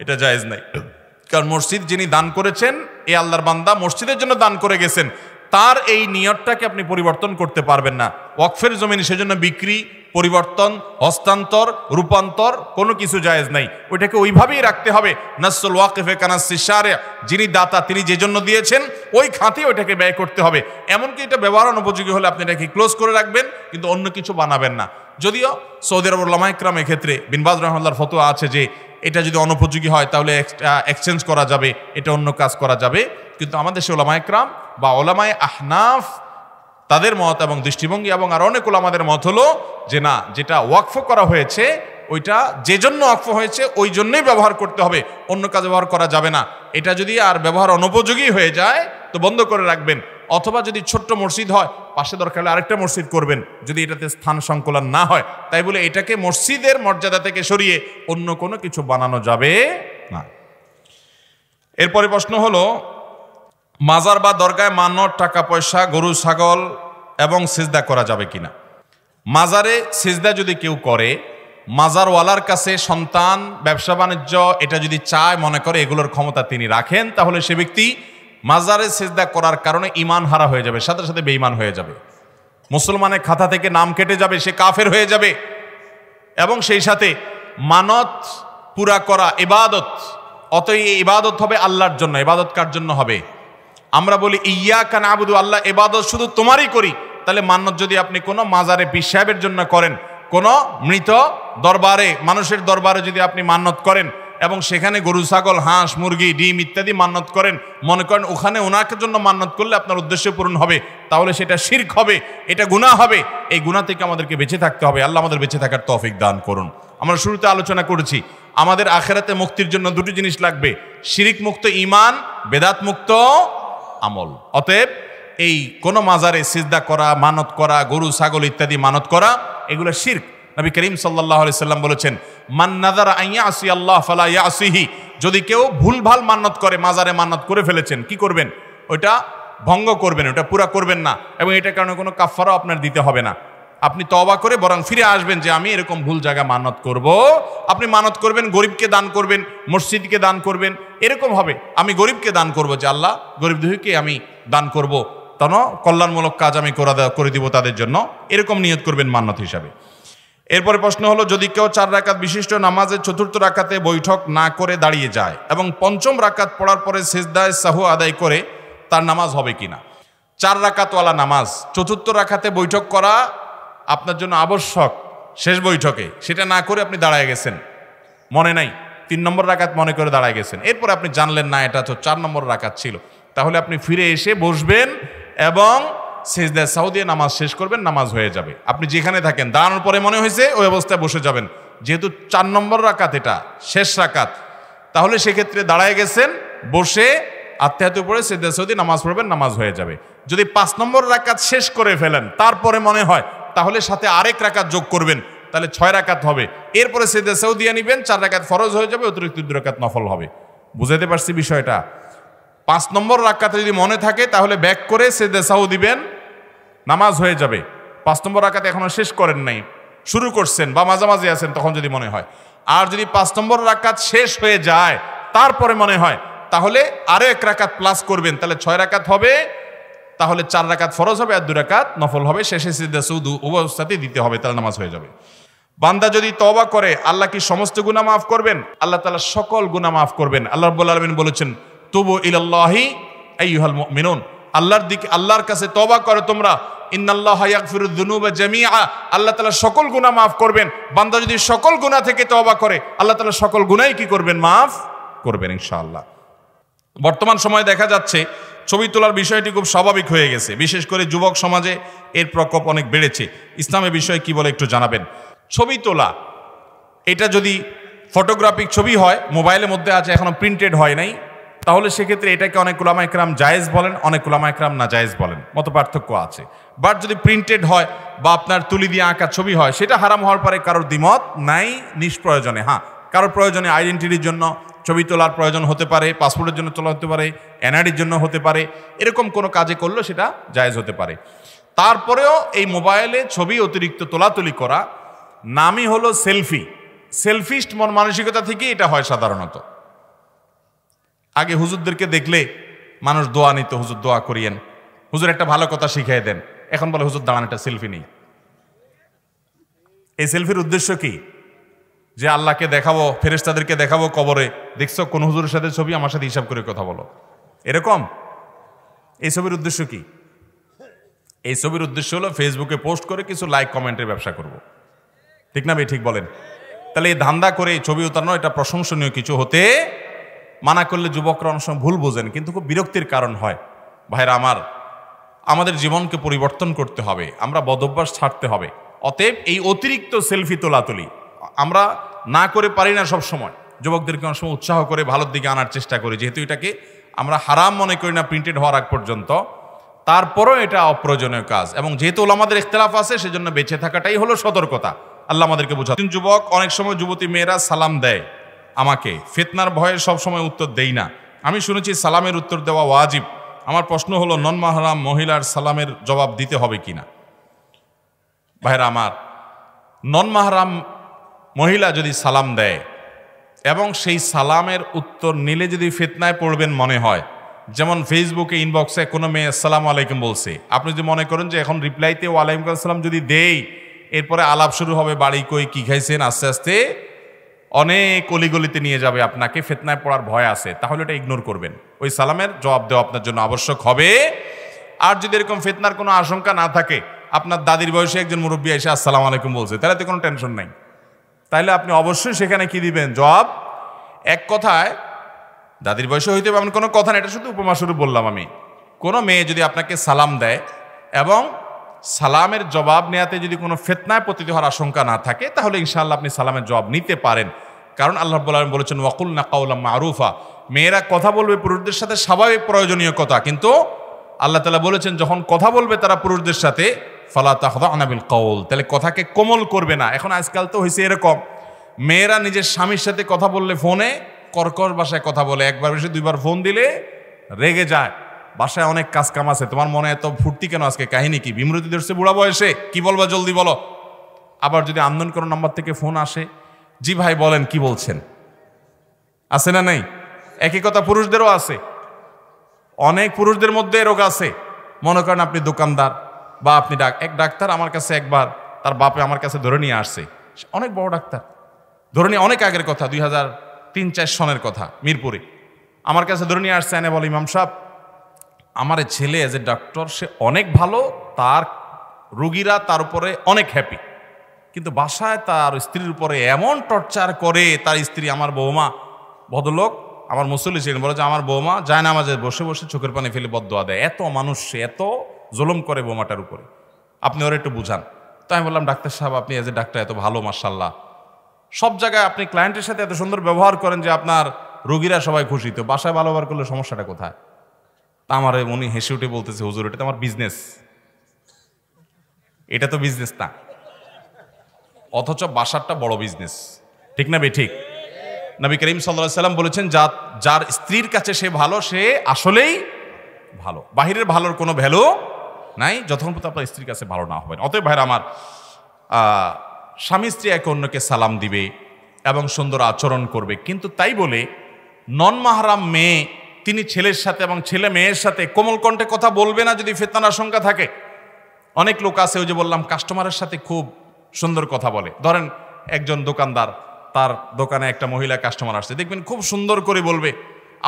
এটা জায়েজ নাই। কারণ মসজিদ যিনি দান করেছেন, এই আল্লাহর বান্দা মসজিদের জন্য দান করে গেছেন, তার এই নিয়তটাকে আপনি পরিবর্তন করতে পারবেন না। ওয়াকফের জমিন সেজন্য বিক্রি, পরিবর্তন, হস্তান্তর, রূপান্তর কোনো কিছু জায়েজ নাই, ওইটাকে ওইভাবেই রাখতে হবে। নাসসুল ওয়াকিফে কানাসসিশ শারি', যিনি দাতা তিনি যে জন্য দিয়েছেন ওই খাতে ওইটাকে ব্যয় করতে হবে। এমনকি এটা ব্যবহার অনুপযোগী হলে আপনি এটাকে ক্লোজ করে রাখবেন, কিন্তু অন্য কিছু বানাবেন না। যদিও সৌদি আরবের উলামায়ে কেরাম ক্ষেত্রে বিন বাজ রাহিমাহুল্লাহর ফতোয়া আছে যে এটা যদি অনুপযোগী হয় তাহলে এক্সচেঞ্জ করা যাবে, এটা অন্য কাজ করা যাবে। কিন্তু আমাদের সে উলামায়ে কেরাম বা উলামায়ে আহনাফ তাদের মত এবং দৃষ্টিভঙ্গি এবং আর অনেক উলামাদের মত হলো যে না, যেটা ওয়াকফ করা হয়েছে ওইটা যে জন্য ওয়াকফ হয়েছে ওই জন্যই ব্যবহার করতে হবে, অন্য কাজে ব্যবহার করা যাবে না। এটা যদি আর ব্যবহার অনুপযোগী হয়ে যায় তো বন্ধ করে রাখবেন, অথবা যদি ছোট্ট মসজিদ হয় পাশে দরকার হলে আরেকটা মসজিদ করবেন, যদি এটাতে স্থান সংকুলন না হয়। তাই বলে এটাকে মসজিদের মর্যাদা থেকে সরিয়ে অন্য কোনো কিছু বানানো যাবে না। এরপরে প্রশ্ন হলো, মাজার বা দরগায় মানত, টাকা পয়সা, গরু ছাগল এবং সিজদা করা যাবে কিনা। মাজারে সিজদা যদি কেউ করে, মাজারওয়ালার কাছে সন্তান, ব্যবসা বাণিজ্য এটা যদি চায়, মনে করে এগুলোর ক্ষমতা তিনি রাখেন, তাহলে সে ব্যক্তি মাজারে সিজদা করার কারণে ঈমান হারা হয়ে যাবে, সাথে সাথে বেঈমান হয়ে যাবে, মুসলমানের খাতা থেকে নাম কেটে যাবে, সে কাফের হয়ে যাবে। এবং সেই সাথে মানত পুরা করা ইবাদত, অতএব এই ইবাদত হবে আল্লাহর জন্য। ইবাদত কার জন্য হবে? আমরা বলি ইয়্যাকা না'বুদু, আল্লাহ ইবাদত শুধু তোমারই করি। তাহলে মানত যদি আপনি কোনো মাজারে পীর সাহেবের জন্য করেন, কোনো মৃত দরবারে, মানুষের দরবারে যদি আপনি মান্নত করেন এবং সেখানে গরু ছাগল, হাঁস মুরগি, ডিম ইত্যাদি মান্নত করেন, মনে করেন ওখানে ওনাকে জন্য মান্নত করলে আপনার উদ্দেশ্য পূরণ হবে, তাহলে সেটা শিরক হবে, এটা গুনাহ হবে। এই গুনাহ থেকে আমাদেরকে বেঁচে থাকতে হবে। আল্লাহ আমাদের বেঁচে থাকার তৌফিক দান করুন। আমরা শুরুতে আলোচনা করেছি আমাদের আখিরাতে মুক্তির জন্য দুটি জিনিস লাগবে, শিরিক মুক্ত ঈমান, বেদাত মুক্ত আমল। অতএব এই কোন মাজারে সিজদা করা, মানত করা, গরু ছাগল ইত্যাদি মানত করা, এগুলো শিরক। নবী করিম সাল্লাল্লাহু আলাইহি সাল্লাম বলেছেন, মান নাযারা আন ইয়াসি আল্লাহ ফালা ইয়াসিহি, যদি কেউ ভুলভাল মানত করে, মাজারে মানত করে ফেলেছেন, কি করবেন? ওইটা ভঙ্গ করবেন, ওটা পুরা করবেন না, এবং এটার কারণে কোনো কাফারাও আপনার দিতে হবে না। আপনি তওবা করে বরং ফিরে আসবেন যে আমি এরকম ভুল জায়গায় মানত করব। আপনি মানত করবেন, গরিবকে দান করবেন, মসজিদকে দান করবেন, এরকম হবে। আমি গরিবকে দান করব, যে আল্লাহ গরিব দুঃখীকে আমি দান করব, তন কল্যাণমূলক কাজ আমি করে দিব তাদের জন্য, এরকম নিয়ত করবেন মান্নত হিসাবে। এরপরে প্রশ্ন হলো, যদি কেউ 4 রাকাত বিশিষ্ট নামাজের 4র্থ রাকাতে বৈঠক না করে দাঁড়িয়ে যায় এবং 5ম রাকাত পড়ার পরে সিজদায়ে সাহু আদায় করে, তার নামাজ হবে কিনা? 4 রাকাতওয়ালা নামাজ 4র্থ রাকাতে বৈঠক করা আপনার জন্য আবশ্যক। শেষ বৈঠকে সেটা না করে আপনি দাঁড়ায় গেছেন, মনে নাই, 3 নম্বর রাকাত মনে করে দাঁড়ায় গেছেন, এরপর আপনি জানলেন না এটা তো 4 নম্বর রাকাত ছিল, তাহলে আপনি ফিরে এসে বসবেন এবং সিজদায়ে সাহু দিয়ে নামাজ শেষ করবেন, নামাজ হয়ে যাবে। আপনি যেখানে থাকেন, দাঁড়ানোর পরে মনে হয়েছে ওই অবস্থায় বসে যাবেন, যেহেতু 4 নম্বর রাকাত এটা শেষ রাকাত, তাহলে সেক্ষেত্রে দাঁড়ায় গেছেন, বসে আত্মীয়তা পড়ে সিজদায়ে সাহু দিয়ে নামাজ পড়বেন, নামাজ হয়ে যাবে। যদি 5 নম্বর রাকাত শেষ করে ফেলেন, তারপরে মনে হয়, তাহলে সাথে আরেক রাকাত যোগ করবেন, তাহলে 6 রাকাত হবে। এরপরে সিজদায়ে সাহু দিয়ে নিবেন, 4 রাকাত ফরজ হয়ে যাবে, অতিরিক্ত 2 রাকাত নফল হবে। বুঝাতে পারছি বিষয়টা? 5 নম্বর রাকাতে যদি মনে থাকে তাহলে ব্যাক করে সিজদায়ে সাহু দিবেন, নামাজ হয়ে যাবে। 5 নম্বর রাকাত এখনো শেষ করেন নাই, শুরু করছেন বা মাঝামাঝি আছেন, তখন যদি মনে হয়। আর যদি 5 নম্বর রাকাত শেষ হয়ে যায় তারপরে মনে হয়, তাহলে আরো 1 রাকাত প্লাস করবেন, তাহলে 6 রাকাত হবে, তাহলে 4 রাকাত ফরজ হবে আর 2 রাকাত নফল হবে। শেষে সিজদায়ে সাহু অবস্থাতেই দিতে হবে, তাহলে নামাজ হয়ে যাবে। বান্দা যদি তওবা করে আল্লাহ কি সমস্ত গুনাহ মাফ করবেন? আল্লাহ তাআলা সকল গুনাহ মাফ করবেন। আল্লাহ রাব্বুল আলামিন বলেছেন, তুবু ইলাল্লাহি আইয়ুহাল মুমিনুন, আল্লাহর দিকে, আল্লাহর কাছে তওবা করো তোমরা, ইন্নাল্লাহা ইয়াগফিরুয যুনুবা জামিআ, আল্লাহ তাআলা সকল গুনাহ মাফ করবেন। বান্দা যদি সকল গুনাহ থেকে তওবা করে আল্লাহ তাআলা সকল গুনাহই কি করবেন? মাফ করবেন ইনশাআল্লাহ। বর্তমান সময়ে দেখা যাচ্ছে ছবি তোলার বিষয়টি খুব স্বাভাবিক হয়ে গেছে, বিশেষ করে যুবক সমাজে এর প্রকোপ অনেক বেড়েছে। ইসলামের বিষয়ে কি বলে একটু জানাবেন। ছবি তোলা এটা যদি ফটোগ্রাফিক ছবি হয়, মোবাইলের মধ্যে আছে, এখনো প্রিন্টেড হয় নাই, তাহলে সেক্ষেত্রে এটাকে অনেক উলামা ইকরাম জায়েজ বলেন, অনেক উলামা ইকরাম না জায়েজ বলেন, মত পার্থক্য আছে। বাট যদি প্রিন্টেড হয় বা আপনার তুলি দিয়ে আঁকা ছবি হয়, সেটা হারাম হওয়ার পরে কারোর দ্বিমত নাই নিষ্প্রয়োজনে। হ্যাঁ, কারোর প্রয়োজনে আইডেন্টিটির জন্য ছবি তোলার প্রয়োজন হতে পারে, পাসপোর্টের জন্য তোলা হতে পারে, এনআইডির জন্য হতে পারে, এরকম কোনো কাজে করলেও সেটা জায়েজ হতে পারে। তারপরেও এই মোবাইলে ছবি অতিরিক্ত তোলাতুলি করা নামই হলো সেলফি। সেলফিস্ট মন মানসিকতা থেকে এটা হয় সাধারণত। আগে হুজুরদেরকে দেখলে মানুষ দোয়া নিত, হুজুর দোয়া করিয়েন, হুজুর একটা ভালো কথা শিখিয়ে দেন। এখন বলে হুজুর দাঁড়ান একটা সেলফি নেই। এই সেলফির উদ্দেশ্য কি? যে আল্লাহকে দেখাবো, ফেরেশতাদেরকে দেখাবো কবরে, দেখছো কোন হুজুরের সাথে ছবি, আমার সাথে হিসাব করে কথা বলো, এরকম। এই ছবির উদ্দেশ্য কি? এই ছবির উদ্দেশ্য হলো ফেসবুকে পোস্ট করে কিছু লাইক কমেন্টের ব্যবসা করব। ঠিক না ভাই? ঠিক বলেন। তাহলে এই ধান্দা করে এই ছবি উতানো এটা প্রশংসনীয় কিছু হতে মানা করলে যুবকরা অনেক সময় ভুল বোঝেন, কিন্তু খুব বিরক্তির কারণ হয়। ভাইরা আমার, আমাদের জীবনকে পরিবর্তন করতে হবে, আমরা বদভ্যাস ছাড়তে হবে। অতএব এই অতিরিক্ত সেলফি তোলাতুলি আমরা না করে পারি না। সব সময় যুবকদেরকে অনেক সময় উৎসাহ করে ভালোর দিকে আনার চেষ্টা করি, যেহেতু এটাকে আমরা হারাম মনে করি না প্রিন্টেড হওয়ার আগ পর্যন্ত, তারপরও এটা অপ্রয়োজনীয় কাজ। এবং যেহেতু ওলামাদের ইখতিলাফ আছে, সেজন্য বেঁচে থাকাটাই হলো সতর্কতা। আল্লাহ আমাদেরকে বোঝান। যুবক অনেক সময় যুবতী মেয়েরা সালাম দেয় আমাকে, ফিতনার ভয়ে সব সময় উত্তর দেই না। আমি শুনেছি সালামের উত্তর দেওয়া ওয়াজিব। আমার প্রশ্ন হলো নন মাহরাম মহিলার সালামের জবাব দিতে হবে কিনা? ভাইরা আমার, নন মাহরাম মহিলা যদি সালাম দেয় এবং সেই সালামের উত্তর নিলে যদি ফিতনায় পড়বেন মনে হয়, যেমন ফেসবুকে ইনবক্সে কোনো মেয়ে আসসালামু আলাইকুম বলছে, আপনি যদি মনে করেন যে এখন রিপ্লাইতে ওয়ালাইকুম আসসালাম যদি দেই, এরপরে আলাপ শুরু হবে বাড়ি কই কি খাইছেন, আস্তে আস্তে অনেক অলিগলিতে নিয়ে যাবে, আপনাকে ফিতনায় পড়ার ভয় আছে, তাহলে এটা ইগনোর করবেন। ওই সালামের জবাব দেওয়া আপনার জন্য আবশ্যক হবে। আর যদি এরকম ফিতনার কোনো আশঙ্কা না থাকে, আপনার দাদির বয়সে একজন মুরব্বী এসে আসসালামু আলাইকুম বলছে, তাহলে তো কোনো টেনশন নাই, তাহলে আপনি অবশ্যই সেখানে কি দিবেন? জবাব। এক কথায় দাদির বয়সে হইতে হবে এমন কোনো কথা না, এটা শুধু উপমা স্বরূপ বললাম আমি। কোনো মেয়ে যদি আপনাকে সালাম দেয় এবং সালামের জবাব নেওয়াতে যদি কোনো ফিতনায় পতিত হওয়ার আশঙ্কা না থাকে, তাহলে ইনশাআল্লাহ আপনি সালামের জবাব নিতে পারেন। কারণ আল্লাহ রাব্বুল আলামিন বলেছেন ওয়াকুলনা কাওলাম মারুফা, মেয়েরা কথা বলবে পুরুষদের সাথে স্বাভাবিক প্রয়োজনীয় কথা, কিন্তু আল্লাহ তাআলা বলেছেন যখন কথা বলবে তারা পুরুষদের সাথে ফালা তাখদা'না বিল কাওল, তাহলে কথাকে কোমল করবে না। এখন আজকাল তো হয়েছে এরকম, মেয়েরা নিজের স্বামীর সাথে কথা বললে ফোনে কর্কশ ভাষায় কথা বলে, একবার বেশি দুইবার ফোন দিলে রেগে যায়, বাসায় অনেক কাজ কাম আছে, তোমার মনে এত ফুর্তি কেন আজকে, কাহিনী কি, বিমৃতি ধরছে বুড়া বয়সে, কি বলবা জলদি বলো। আবার যদি আমদান কোনো নাম্বার থেকে ফোন আসে, জি ভাই বলেন কি বলছেন, আছে না নাই? একই কথা পুরুষদেরও আছে। অনেক পুরুষদের মধ্যে রোগ আছে। মনে করেন আপনি দোকানদার বা আপনি এক ডাক্তার আমার কাছে একবার তার বাপে আমার কাছে ধরে নিয়ে আসছে, অনেক বড় ডাক্তার, ধরে নিয়ে অনেক আগের কথা, 2003-04 সনের কথা, মিরপুরে আমার কাছে ধরে নিয়ে আসছে, এনে বলে ইমাম সাহেব আমার ছেলে এজ এ ডক্টর সে অনেক ভালো, তার রোগীরা তার উপরে অনেক হ্যাপি, কিন্তু বাসায় তার স্ত্রীর উপরে এমন টর্চার করে, তার স্ত্রী আমার বৌমা, ভদ্রলোক আমার মুসল্লি ছিলেন, বলে যে আমার বৌমা যায় না, মাঝে বসে বসে চোখের পানি ফেলে বদদোয়া দেয়, এত মানুষ সে এত জুলুম করে বৌমাটার উপরে, আপনি ওরা একটু বুঝান। তো আমি বললাম ডাক্তার সাহেব আপনি এজ এ ডাক্তার এত ভালো, মাশাআল্লাহ, সব জায়গায় আপনি ক্লায়েন্টের সাথে এত সুন্দর ব্যবহার করেন যে আপনার রোগীরা সবাই খুশি, তো বাসায় ভালো ব্যবহার করলে সমস্যাটা কোথায়? তা আমার উনি হেসে উঠে বলতেছে হুজুর এটা তো আমার বিজনেস, এটা তো বিজনেস না, অথচ বাসারটা বড় বিজনেস। ঠিক না বে ঠিক? নবী করিম সাল্লাল্লাহু আলাইহি ওয়াসাল্লাম বলেছেন যার স্ত্রীর কাছে সে ভালো, সে আসলেই ভালো, বাহিরের ভালোর কোনো ভ্যালু নাই যতক্ষণ পর্যন্ত আপনার স্ত্রীর কাছে ভালো না হবে। অতএব ভাইরা আমার, স্বামী স্ত্রী একে অন্যকে সালাম দিবে এবং সুন্দর আচরণ করবে, কিন্তু তাই বলে নন মাহরাম মেয়ে তিনি ছেলের সাথে এবং ছেলে মেয়ের সাথে কোমল কণ্ঠে কথা বলবে না যদি ফিতনার আশঙ্কা থাকে। অনেক লোক আছে, ওই যে বললাম কাস্টমারের সাথে খুব সুন্দর কথা বলে। ধরেন একজন দোকানদার, তার দোকানে একটা মহিলা কাস্টমার আসছে, দেখবেন খুব সুন্দর করে বলবে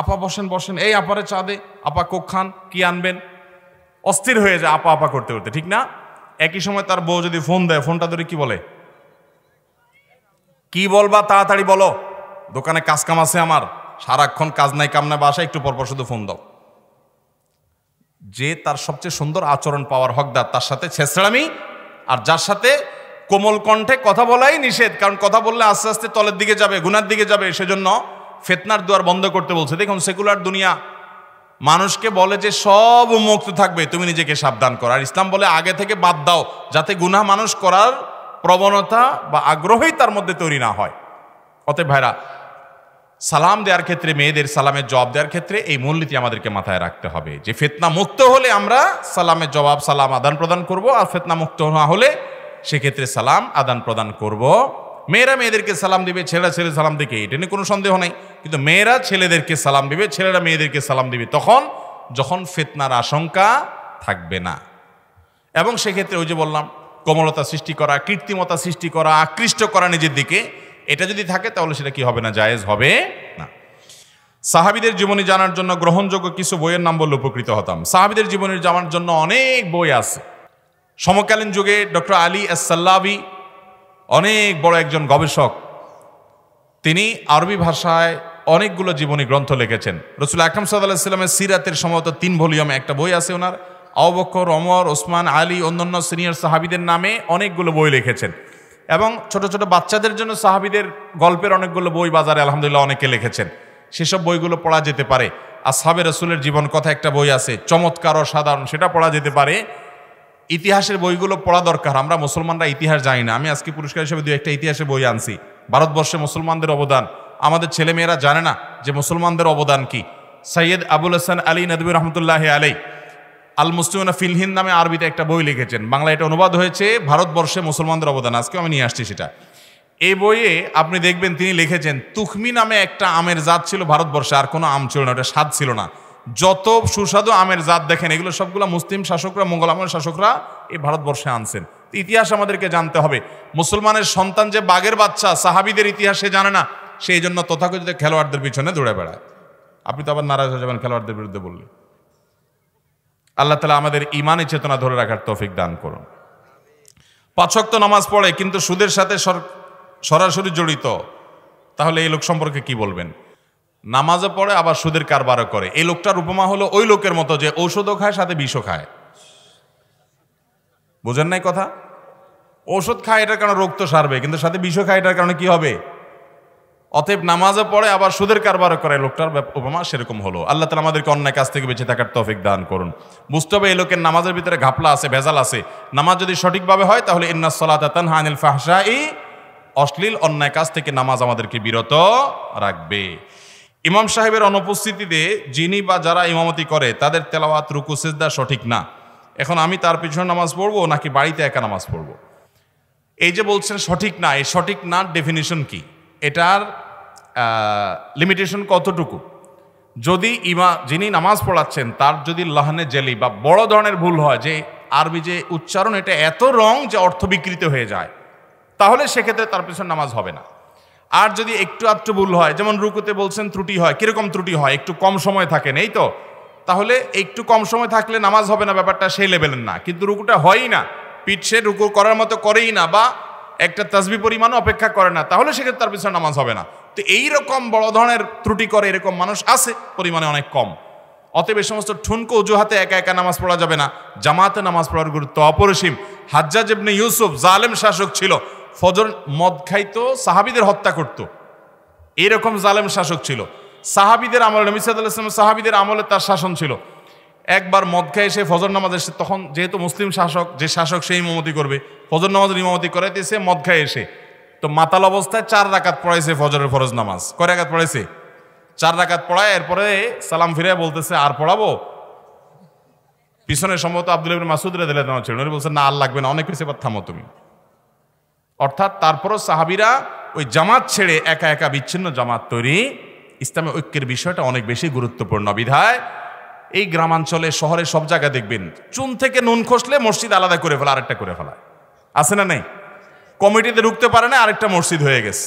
আপা বসেন বসেন, এই আপারে চা দে, আপা কোক খান, কি আনবেন, অস্থির হয়ে যায় আপা আপা করতে করতে, ঠিক না? একই সময় তার বউ যদি ফোন দেয়, ফোনটা ধরে কি বলে, কি বলবা তাড়াতাড়ি বলো, দোকানে কাজ কাম আছে আমার, সারাক্ষণ কাজ নাই কাম নাই, বাসায় একটু পরপর শুধু ফোন দাও। যে তার সবচেয়ে সুন্দর আচরণ পাওয়ার হকদার, তার সাথে ছেঁচড়ামি, আর যার সাথে কোমল কণ্ঠে কথা বলাই নিষেধ, কারণ কথা বললে আস্তে আস্তে তলের দিকে যাবে, গুনার দিকে যাবে, সেজন্য ফিতনার দুয়ার বন্ধ করতে বলছে। দেখুন সেকুলার দুনিয়া মানুষকে বলে যে সব মুক্ত থাকবে, তুমি নিজেকে সাবধান করো, আর ইসলাম বলে আগে থেকে বাদ দাও, যাতে গুনাহ মানুষ করার প্রবণতা বা আগ্রহই তার মধ্যে তৈরি না হয়। অতএব ভাইরা, সালাম দেওয়ার ক্ষেত্রে, মেয়েদের সালামের জবাব দেওয়ার ক্ষেত্রে এই মূলনীতি আমাদেরকে মাথায় রাখতে হবে যে ফিতনা মুক্ত হলে আমরা সালামের জবাব, সালাম আদান প্রদান করব, আর ফিতনা মুক্ত না হলে সেক্ষেত্রে সালাম আদান প্রদান করব। মেয়েরা মেয়েদেরকে সালাম দিবে, ছেলেরা ছেলে সালাম দিকে, এটা নিয়ে কোনো সন্দেহ নেই, কিন্তু মেয়েরা ছেলেদেরকে সালাম দিবে, ছেলেরা মেয়েদেরকে সালাম দিবে তখন যখন ফিতনার আশঙ্কা থাকবে না। এবং সেক্ষেত্রে ওই যে বললাম, কোমলতা সৃষ্টি করা, কৃত্রিমতা সৃষ্টি করা, আকৃষ্ট করা নিজের দিকে, এটা যদি থাকে তাহলে সেটা কি হবে না, জায়েজ হবে না। সাহাবীদের জীবনী জানার জন্য গ্রহণযোগ্য কিছু বইয়ের নাম বললে উপকৃত হতাম। সাহাবীদের জীবনী জানার জন্য অনেক বই আছে। সমকালীন যুগে ডক্টর আলী আস-সাল্লাবি অনেক বড় একজন গবেষক, তিনি আরবি ভাষায় অনেকগুলো জীবনী গ্রন্থ লিখেছেন। রাসূল আকরাম সাল্লাল্লাহু আলাইহি ওয়াসাল্লামের সিরাতের সম্ভবত 3 ভলিউমে একটা বই আছে ওনার। আবু বকর, ওমর, ওসমান, আলী, অন্যান্য সিনিয়র সাহাবীদের নামে অনেকগুলো বই লিখেছেন, এবং ছোট ছোট বাচ্চাদের জন্য সাহাবীদের গল্পের অনেকগুলো বই বাজারে আলহামদুলিল্লাহ অনেকে লিখেছেন। সেসব বইগুলো পড়া যেতে পারে। আসহাবে রাসূলের জীবন কথা একটা বই আছে, চমৎকার ও সাধারণ, সেটা পড়া যেতে পারে। ইতিহাসের বইগুলো পড়া দরকার। আমরা মুসলমানরা ইতিহাস জানি না। আমি আজকে পুরস্কার হিসেবে 2-1টা ইতিহাসের বই আনছি। ভারতবর্ষে মুসলমানদের অবদান, আমাদের ছেলেমেয়েরা জানে না যে মুসলমানদের অবদান কি। সৈয়দ আবুল হাসান আলী নদভী রহমতুল্লাহ আলাই আল মুসলিমুনা ফিল হিন্দ নামে আরবিতে একটা বই লিখেছেন, বাংলা এটা অনুবাদ হয়েছে ভারতবর্ষে মুসলমানদের অবদান। আজকে আমি নিয়ে আসছি সেটা। এই বইয়ে আপনি দেখবেন তিনি লিখেছেন, তুখমি নামে একটা আমের জাত ছিল ভারতবর্ষে, আর কোনো আম ছিল না, ওটা স্বাদ ছিল না। যত সুস্বাদু আমের জাত দেখেন, এগুলো সবগুলো মুসলিম শাসকরা, মোগল আমলের শাসকরা এই ভারতবর্ষে আনছেন। ইতিহাস আমাদেরকে জানতে হবে। মুসলমানের সন্তান যে বাঘের বাচ্চা, সাহাবীদের ইতিহাসে জানে না, সেই জন্য তথাকথিত খেলোয়াড়দের পিছনে দৌড়ে বেড়ায়। আপনি তো আবার নারাজ হয়ে যাবেন খেলোয়াড়দের বিরুদ্ধে বললে। আল্লাহ তাআলা আমাদের ঈমানি চেতনা ধরে রাখার তৌফিক দান করুন। 5 ওয়াক্ত নামাজ পড়ে কিন্তু সুদের সাথে সরাসরি জড়িত, তাহলে এই লোক সম্পর্কে কি বলবেন? নামাজও পড়ে আবার সুদের কারবারও করে। এই লোকটার উপমা হলো ওই লোকের মতো যে ঔষধও খায় সাথে বিষও খায়। বুঝেন নাই কথা? ঔষধ খায় এটার কারণে রোগ তো সারবে, কিন্তু সাথে বিষও খায় এটার কারণে কি হবে? অতএব নামাজও পড়ে আবার সুদের কারবারও করে, লোকটার উপমা সেরকম হলো। আল্লাহ তাআলা আমাদেরকে অন্যায় কাজ থেকে বেঁচে থাকার তৌফিক দান করুন। বুঝতে হবে এই লোকের নামাজের ভিতরে ঘাপলা আছে, ভেজাল আছে। নামাজ যদি সঠিকভাবে হয় তাহলে ইন্নাস সালাতা তানহা আনিল ফাহশাই, অশ্লীল অন্যায় কাজ থেকে নামাজ আমাদেরকে বিরত রাখবে। ইমাম সাহেবের অনুপস্থিতিতে যিনি বা যারা ইমামতি করে তাদের তেলাওয়াত, রুকু, সিজদা সঠিক না। এখন আমি তার পিছনে নামাজ পড়বো নাকি বাড়িতে একা নামাজ পড়বো? এই যে বলছেন সঠিক না, এই সঠিক না ডেফিনিশন কি? এটার লিমিটেশন কতটুকু? যদি যিনি নামাজ পড়াচ্ছেন তার যদি লাহনে জেলি বা বড় ধরনের ভুল হয়, যে আরবি যে উচ্চারণ এটা এত রং যে অর্থ বিকৃত হয়ে যায়, তাহলে সেক্ষেত্রে তার পিছনে নামাজ হবে না। আর যদি একটু আধটু ভুল হয়, যেমন রুকুতে বলছেন ত্রুটি হয়, কিরকম ত্রুটি হয়? একটু কম সময় থাকেন, এই তো, তাহলে একটু কম সময় থাকলে নামাজ হবে না, ব্যাপারটা সেই লেভেলের না। কিন্তু রুকুটা হয়ই না, পিঠ সে রুকু করার মতো করেই না, বা একটা তাসবিহ পরিমাণও অপেক্ষা করে না, তাহলে সেক্ষেত্রে তার পিছনে নামাজ হবে না। তো এইরকম বড় ধরনের ত্রুটি করে এরকম মানুষ আছে, পরিমাণে অনেক কম। অতএব এই সমস্ত ঠুনকো অজুহাতে একা একা নামাজ পড়া যাবে না। জামাতে নামাজ পড়ার গুরুত্ব অপরিসীম। হাজ্জাজ ইবনে ইউসুফ জালেম শাসক ছিল, ফজর মদ খাইতো, সাহাবীদের হত্যা করত, এরকম জালেম শাসক ছিল। সাহাবীদের আমলে, নবী সাল্লাল্লাহু আলাইহি ওয়াসাল্লাম সাহাবীদের আমলে তার শাসন ছিল। একবার মদ খায় এসে ফজর নামাজ এসে, তখন যেহেতু মুসলিম শাসক, যে শাসক সেই ইমামতি করবে, ফজর নামাজের ইমামতি করাইতেছে মদ খায় এসে, তো মাতাল অবস্থায় 4 রাকাত পড়াইছে ফজরের ফরজ নামাজ। কয় রাকাত পড়াইছে? 4 রাকাত পড়ায় এরপরে সালাম ফিরে বলতেছে আর পড়াবো? পিছনে সম্ভবত আব্দুল্লাহ ইবনে মাসউদ রাদিয়াল্লাহু আনহু ছিল, উনি বলছেন না আর লাগবে না, অনেক হয়েছে, এবার থামো তুমি। অর্থাৎ তারপরও সাহাবীরা ওই জামাত ছেড়ে একা একা বিচ্ছিন্ন জামাত তৈরি, ইসলামে ঐক্যের বিষয়টা অনেক বেশি গুরুত্বপূর্ণ। বিধায় এই গ্রামাঞ্চলে, শহরে সব জায়গায় দেখবেন চুন থেকে নুন খসলে মসজিদ আলাদা করে ফেলা, আরেকটা করে ফেলা আছে না নেই? কমিটিতে ঢুকতে পারে না, আরেকটা মসজিদ হয়ে গেছে।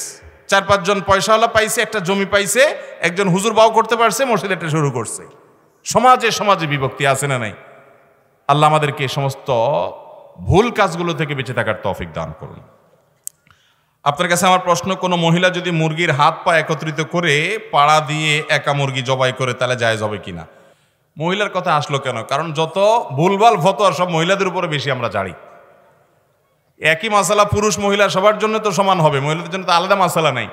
4-5 জন পয়সাওয়ালা পাইছে, একটা জমি পাইছে, একজন হুজুর বাও করতে পারছে, মসজিদ একটা শুরু করছে। সমাজে সমাজে বিভক্তি আছে না নাই? আল্লাহ আমাদেরকে সমস্ত ভুল কাজগুলো থেকে বেঁচে থাকার তৌফিক দান করুন। আপনার কাছে আমার প্রশ্ন, কোনো মহিলা যদি মুরগির হাত পা একত্রিত করে পাড়া দিয়ে একা মুরগি জবাই করে তাহলে জায়েজ হবে কিনা? মহিলার কথা আসলো কেন? কারণ যত ভুলভাল ফতোয়া সব মহিলাদের উপরে বেশি আমরা জানি। একই মাসালা পুরুষ মহিলা সবার জন্য তো সমান হবে, মহিলাদের জন্য তো আলাদা মাসালা নাই।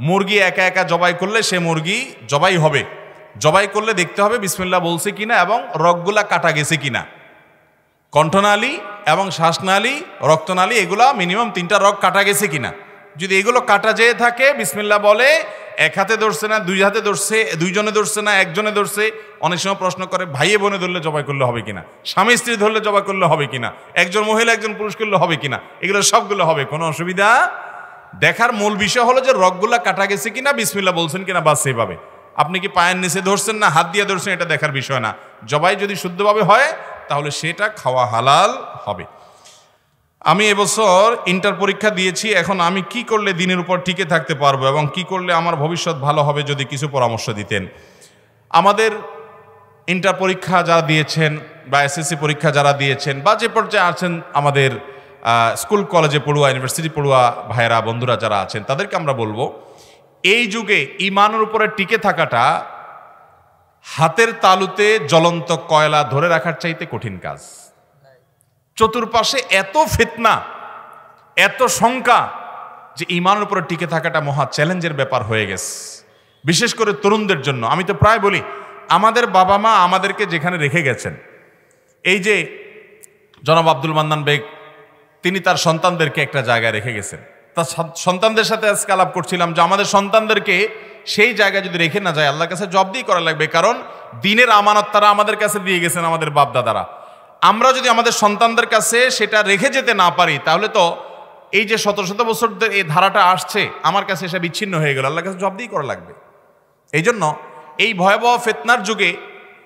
মুরগি একা একা জবাই করলে সে মুরগি জবাই হবে। জবাই করলে দেখতে হবে বিসমিল্লাহ বলছে কিনা এবং রগগুলা কাটা গেছে কিনা। কণ্ঠনালী এবং শ্বাসনালী, রক্তনালী, এগুলা মিনিমাম 3টা রগ কাটা গেছে কিনা। যদি এগুলো কাটা যেয়ে থাকে বিসমিল্লাহ বলে, এক হাতে ধরছে না, 2 হাতে ধরছে, 2 জনে ধরছে না, 1 জনে ধরছে। অনেক সময় প্রশ্ন করে ভাইয়ে বোনে ধরলে জবাই করলে হবে কিনা, স্বামী স্ত্রী ধরলে জবাই করলে হবে কিনা, একজন মহিলা একজন পুরুষ করলে হবে কিনা। এগুলো সবগুলো হবে, কোনো অসুবিধা। দেখার মূল বিষয় হলো যে রগগুলা কাটা গেছে কিনা, বিসমিল্লাহ বলছেন কিনা, বাস সেভাবে। আপনি কি পায়ের নিচে ধরছেন না হাত দিয়ে ধরছেন এটা দেখার বিষয় না। জবাই যদি শুদ্ধভাবে হয় তাহলে সেটা খাওয়া হালাল হবে। আমি এবছর ইন্টার পরীক্ষা দিয়েছি, এখন আমি কি করলে দিনের উপর টিকে থাকতে পারবো এবং কি করলে আমার ভবিষ্যৎ ভালো হবে, যদি কিছু পরামর্শ দিতেন। আমাদের ইন্টার পরীক্ষা যারা দিয়েছেন বা এসএসসি পরীক্ষা যারা দিয়েছেন বা যে পর্যায়ে আছেন, আমাদের স্কুল কলেজে পড়ুয়া, ইউনিভার্সিটি পড়ুয়া ভাইয়েরা বন্ধুরা যারা আছেন, তাদেরকে আমরা বলবো, এই যুগে ঈমানের উপরে টিকে থাকাটা হাতের তালুতে জ্বলন্ত কয়লা ধরে রাখার চাইতে কঠিন কাজ। চতুর্পাশে এত ফিতনা, এত শঙ্কা যে ঈমানের উপরে টিকে থাকাটা মহা চ্যালেঞ্জের ব্যাপার হয়ে গেছে, বিশেষ করে তরুণদের জন্য। আমি তো প্রায় বলি, আমাদের বাবা মা আমাদেরকে যেখানে রেখে গেছেন, এই যে জনাব আব্দুল মান্নান বেগ, তিনি তার সন্তানদেরকে একটা জায়গায় রেখে গেছেন। তার সন্তানদের সাথে আজকে আলাপ করছিলাম যে আমাদের সন্তানদেরকে সেই জায়গায় যদি রেখে না যায়, আল্লাহর কাছে জবাবদিহি করা লাগবে। কারণ দিনের আমানত তারা আমাদের কাছে দিয়ে গেছেন, আমাদের বাপ দাদারা। আমরা যদি আমাদের সন্তানদের কাছে সেটা রেখে যেতে না পারি, তাহলে তো এই যে শত শত বছর এই ধারাটা আসছে, আমার কাছে এসে বিচ্ছিন্ন হয়ে গেল। আল্লাহর কাছে জবাবদিহি করা লাগবে। এই জন্য এই ভয়াবহ ফিতনার যুগে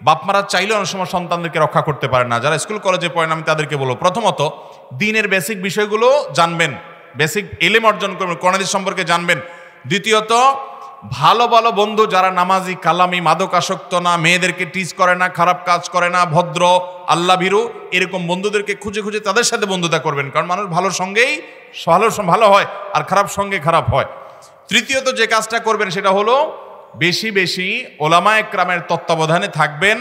বাপমারা চাইলে অনেক সময় সন্তানদেরকে রক্ষা করতে পারে না। যারা স্কুল কলেজে পড়েন, আমি তাদেরকে বলবো, প্রথমত দ্বীনের বেসিক বিষয়গুলো জানবেন, বেসিক ইলম অর্জন করবেন, কোরআন হাদিস সম্পর্কে জানবেন। দ্বিতীয়ত, ভালো ভালো বন্ধু যারা নামাজি, কালামি, মাদকাসক্ত না, মেয়েদেরকে টিচ করে না, খারাপ কাজ করে না, ভদ্র, আল্লাহ ভীরু, এরকম বন্ধুদেরকে খুঁজে খুঁজে তাদের সাথে বন্ধুতা করবেন। কারণ মানুষ ভালোর সঙ্গেই ভালো হয় আর খারাপ সঙ্গে খারাপ হয়। তৃতীয়ত যে কাজটা করবেন সেটা হলো বেশি বেশি ওলামায়ে কেরামের তত্ত্বাবধানে থাকবেন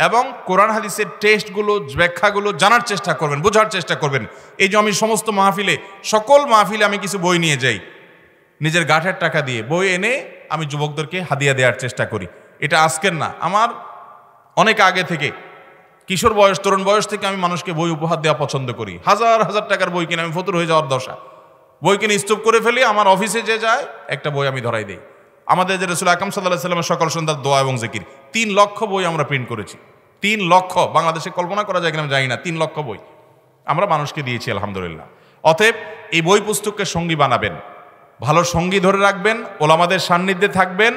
এবং কোরআন হাদিসের টেস্টগুলো, ব্যাখ্যাগুলো জানার চেষ্টা করবেন, বোঝার চেষ্টা করবেন। এই যে আমি সমস্ত মাহফিলে, সকল মাহফিলে আমি কিছু বই নিয়ে যাই, নিজের গাঁটের টাকা দিয়ে বই এনে আমি যুবকদেরকে হাদিয়া দেওয়ার চেষ্টা করি। এটা আজকের না, আমার অনেক আগে থেকে, কিশোর বয়স, তরুণ বয়স থেকে আমি মানুষকে বই উপহার দেওয়া পছন্দ করি। হাজার হাজার টাকার বই কিনে আমি ফতুর হয়ে যাওয়ার দশা। বই কিনে স্টপ করে ফেলি, আমার অফিসে যে যায় একটা বই আমি ধরাই দিই। আমাদের যে রাসূল আকরাম সাল্লাল্লাহু আলাইহি ওয়াসাল্লামের সকাল সন্ধ্যার দোয়া এবং জিকির, 3 লক্ষ বই আমরা প্রিন্ট করেছি। 3 লক্ষ, বাংলাদেশে কল্পনা করা যায় কিনা আমি জানি না, 3 লক্ষ বই আমরা মানুষকে দিয়েছি আলহামদুলিল্লাহ। অতএব এই বই পুস্তককে সঙ্গী বানাবেন, ভালো সঙ্গী ধরে রাখবেন, ওলামাদের সান্নিধ্যে থাকবেন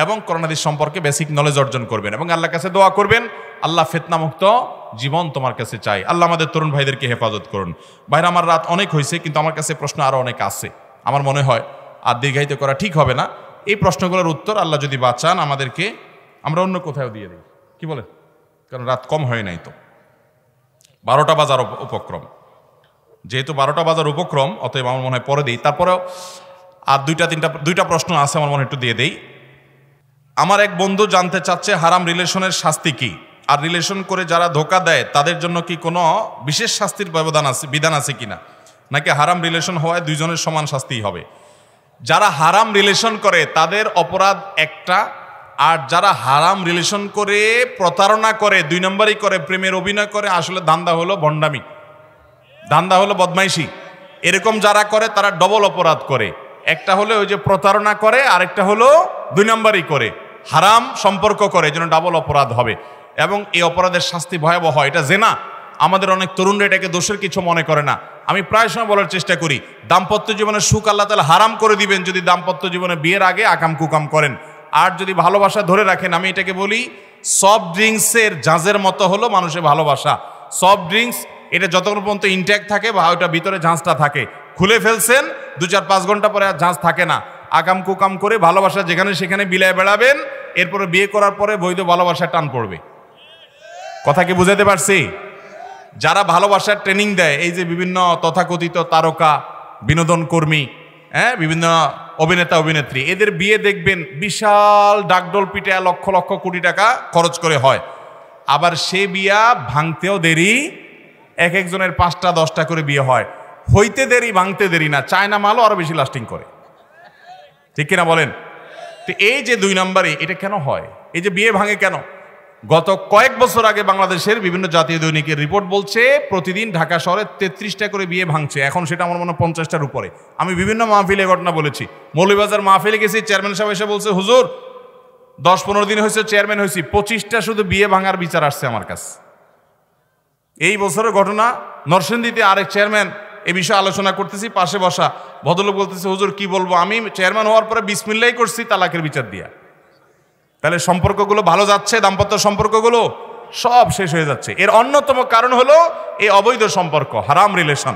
এবং কোরআন হাদিস সম্পর্কে বেসিক নলেজ অর্জন করবেন এবং আল্লাহর কাছে দোয়া করবেন, আল্লাহ ফিতনামুক্ত জীবন তোমার কাছে চাই। আল্লাহ আমাদের তরুণ ভাইদেরকে হেফাজত করুন। ভাইরা, আমার রাত অনেক হয়েছে, কিন্তু আমার কাছে প্রশ্ন আরও অনেক আছে। আমার মনে হয় আর দীর্ঘায়িত করা ঠিক হবে না। এই প্রশ্নগুলোর উত্তর আল্লাহ যদি বাঁচান আমাদেরকে, আমরা অন্য কোথাও দিয়ে দিই, কি বলেন? কারণ রাত কম হয় নাই তো, 12টা বাজার উপক্রম, যেহেতু 12টা বাজার উপক্রম, অতএব আমার মনে হয় পরে দিই। তারপরেও আর 2টা প্রশ্ন আছে, আমার মনে হয় একটু দিয়ে দেই। আমার এক বন্ধু জানতে চাচ্ছে হারাম রিলেশনের শাস্তি কি, আর রিলেশন করে যারা ধোঁকা দেয় তাদের জন্য কি কোনো বিশেষ শাস্তির বিধান আছে কিনা, নাকি হারাম রিলেশন হওয়ায় দুইজনের সমান শাস্তি হবে? যারা হারাম রিলেশন করে তাদের অপরাধ একটা, আর যারা হারাম রিলেশন করে প্রতারণা করে, 2 নম্বরই করে, প্রেমের অভিনয় করে, আসলে ধান্দা হলো ভণ্ডামি, ধান্দা হলো বদমাইশি, এরকম যারা করে তারা ডবল অপরাধ করে। একটা হলো ওই যে প্রতারণা করে, আরেকটা হলো 2 নম্বরই করে, হারাম সম্পর্ক করে, যেন ডাবল অপরাধ হবে এবং এই অপরাধের শাস্তি ভয়াবহ হয়। এটা জেনা। আমাদের অনেক তরুণরা এটাকে দোষের কিছু মনে করে না। আমি প্রায় সময় বলার চেষ্টা করি, দাম্পত্য জীবনের সুখ আল্লাহ তাআলা হারাম করে দিবেন যদি দাম্পত্য জীবনে বিয়ের আগে আকাম কুকাম করেন। আর যদি ভালোবাসা ধরে রাখেন, আমি এটাকে বলি সফট ড্রিঙ্কসের ঝাঁজের মতো হলো মানুষের ভালোবাসা। সফট ড্রিঙ্কস এটা যতক্ষণ পর্যন্ত ইনট্যাক্ট থাকে বা ওইটা ভিতরে ঝাঁজটা থাকে, খুলে ফেলছেন 2-4-5 ঘন্টা পরে আর ঝাঁজ থাকে না। আকাম কুকাম করে ভালোবাসা যেখানে সেখানে বিলায় বেড়াবেন, এরপরে বিয়ে করার পরে বৈধ ভালোবাসা টান পড়বে। কথা কি বুঝাতে পারছি? যারা ভালোবাসার ট্রেনিং দেয়, এই যে বিভিন্ন তথাকথিত তারকা, বিনোদন কর্মী, বিভিন্ন অভিনেতা অভিনেত্রী, এদের বিয়ে দেখবেন বিশাল ডাকডোল পিটে লক্ষ লক্ষ কোটি টাকা খরচ করে হয়। আবার সে বিয়া ভাঙতেও দেরি, এক একজনের 5টা 10টা করে বিয়ে হয়, হইতে দেরি ভাঙতে দেরি না। চায়না মালও আরো বেশি লাস্টিং করে, ঠিক কিনা বলেন? তো এই যে 2 নম্বরে এটা কেন হয়? এই যে বিয়ে ভাঙে কেন? গত কয়েক বছর আগে বাংলাদেশের বিভিন্ন জাতীয় দৈনিকের রিপোর্ট বলছে প্রতিদিন ঢাকা শহরে 33টা করে বিয়ে ভাঙছে। এখন সেটা আমার মনে হয় 50টার উপরে। আমি বিভিন্ন মাহফিলে ঘটনা বলেছি। মৌলভীবাজার মাহফিলে গেছি, চেয়ারম্যান সাহেব এসে বলছে, হুজুর 10-15 দিন হয়েছে চেয়ারম্যান হয়েছি, 25টা শুধু বিয়ে ভাঙার বিচার আসছে আমার কাছে। এই বছরের ঘটনা, নরসিংদীতে আরেক চেয়ারম্যান এ বিষয়ে আলোচনা করতেছি, পাশে বসা ভদ্রলোক বলতেছে, হুজুর কি বলবো, আমি চেয়ারম্যান হওয়ার পরে বিসমিল্লাহ করছি তালাকের বিচার দিয়া। তাহলে সম্পর্কগুলো ভালো যাচ্ছে, দাম্পত্য সম্পর্কগুলো সব শেষ হয়ে যাচ্ছে। এর অন্যতম কারণ হলো এই অবৈধ সম্পর্ক, হারাম রিলেশন।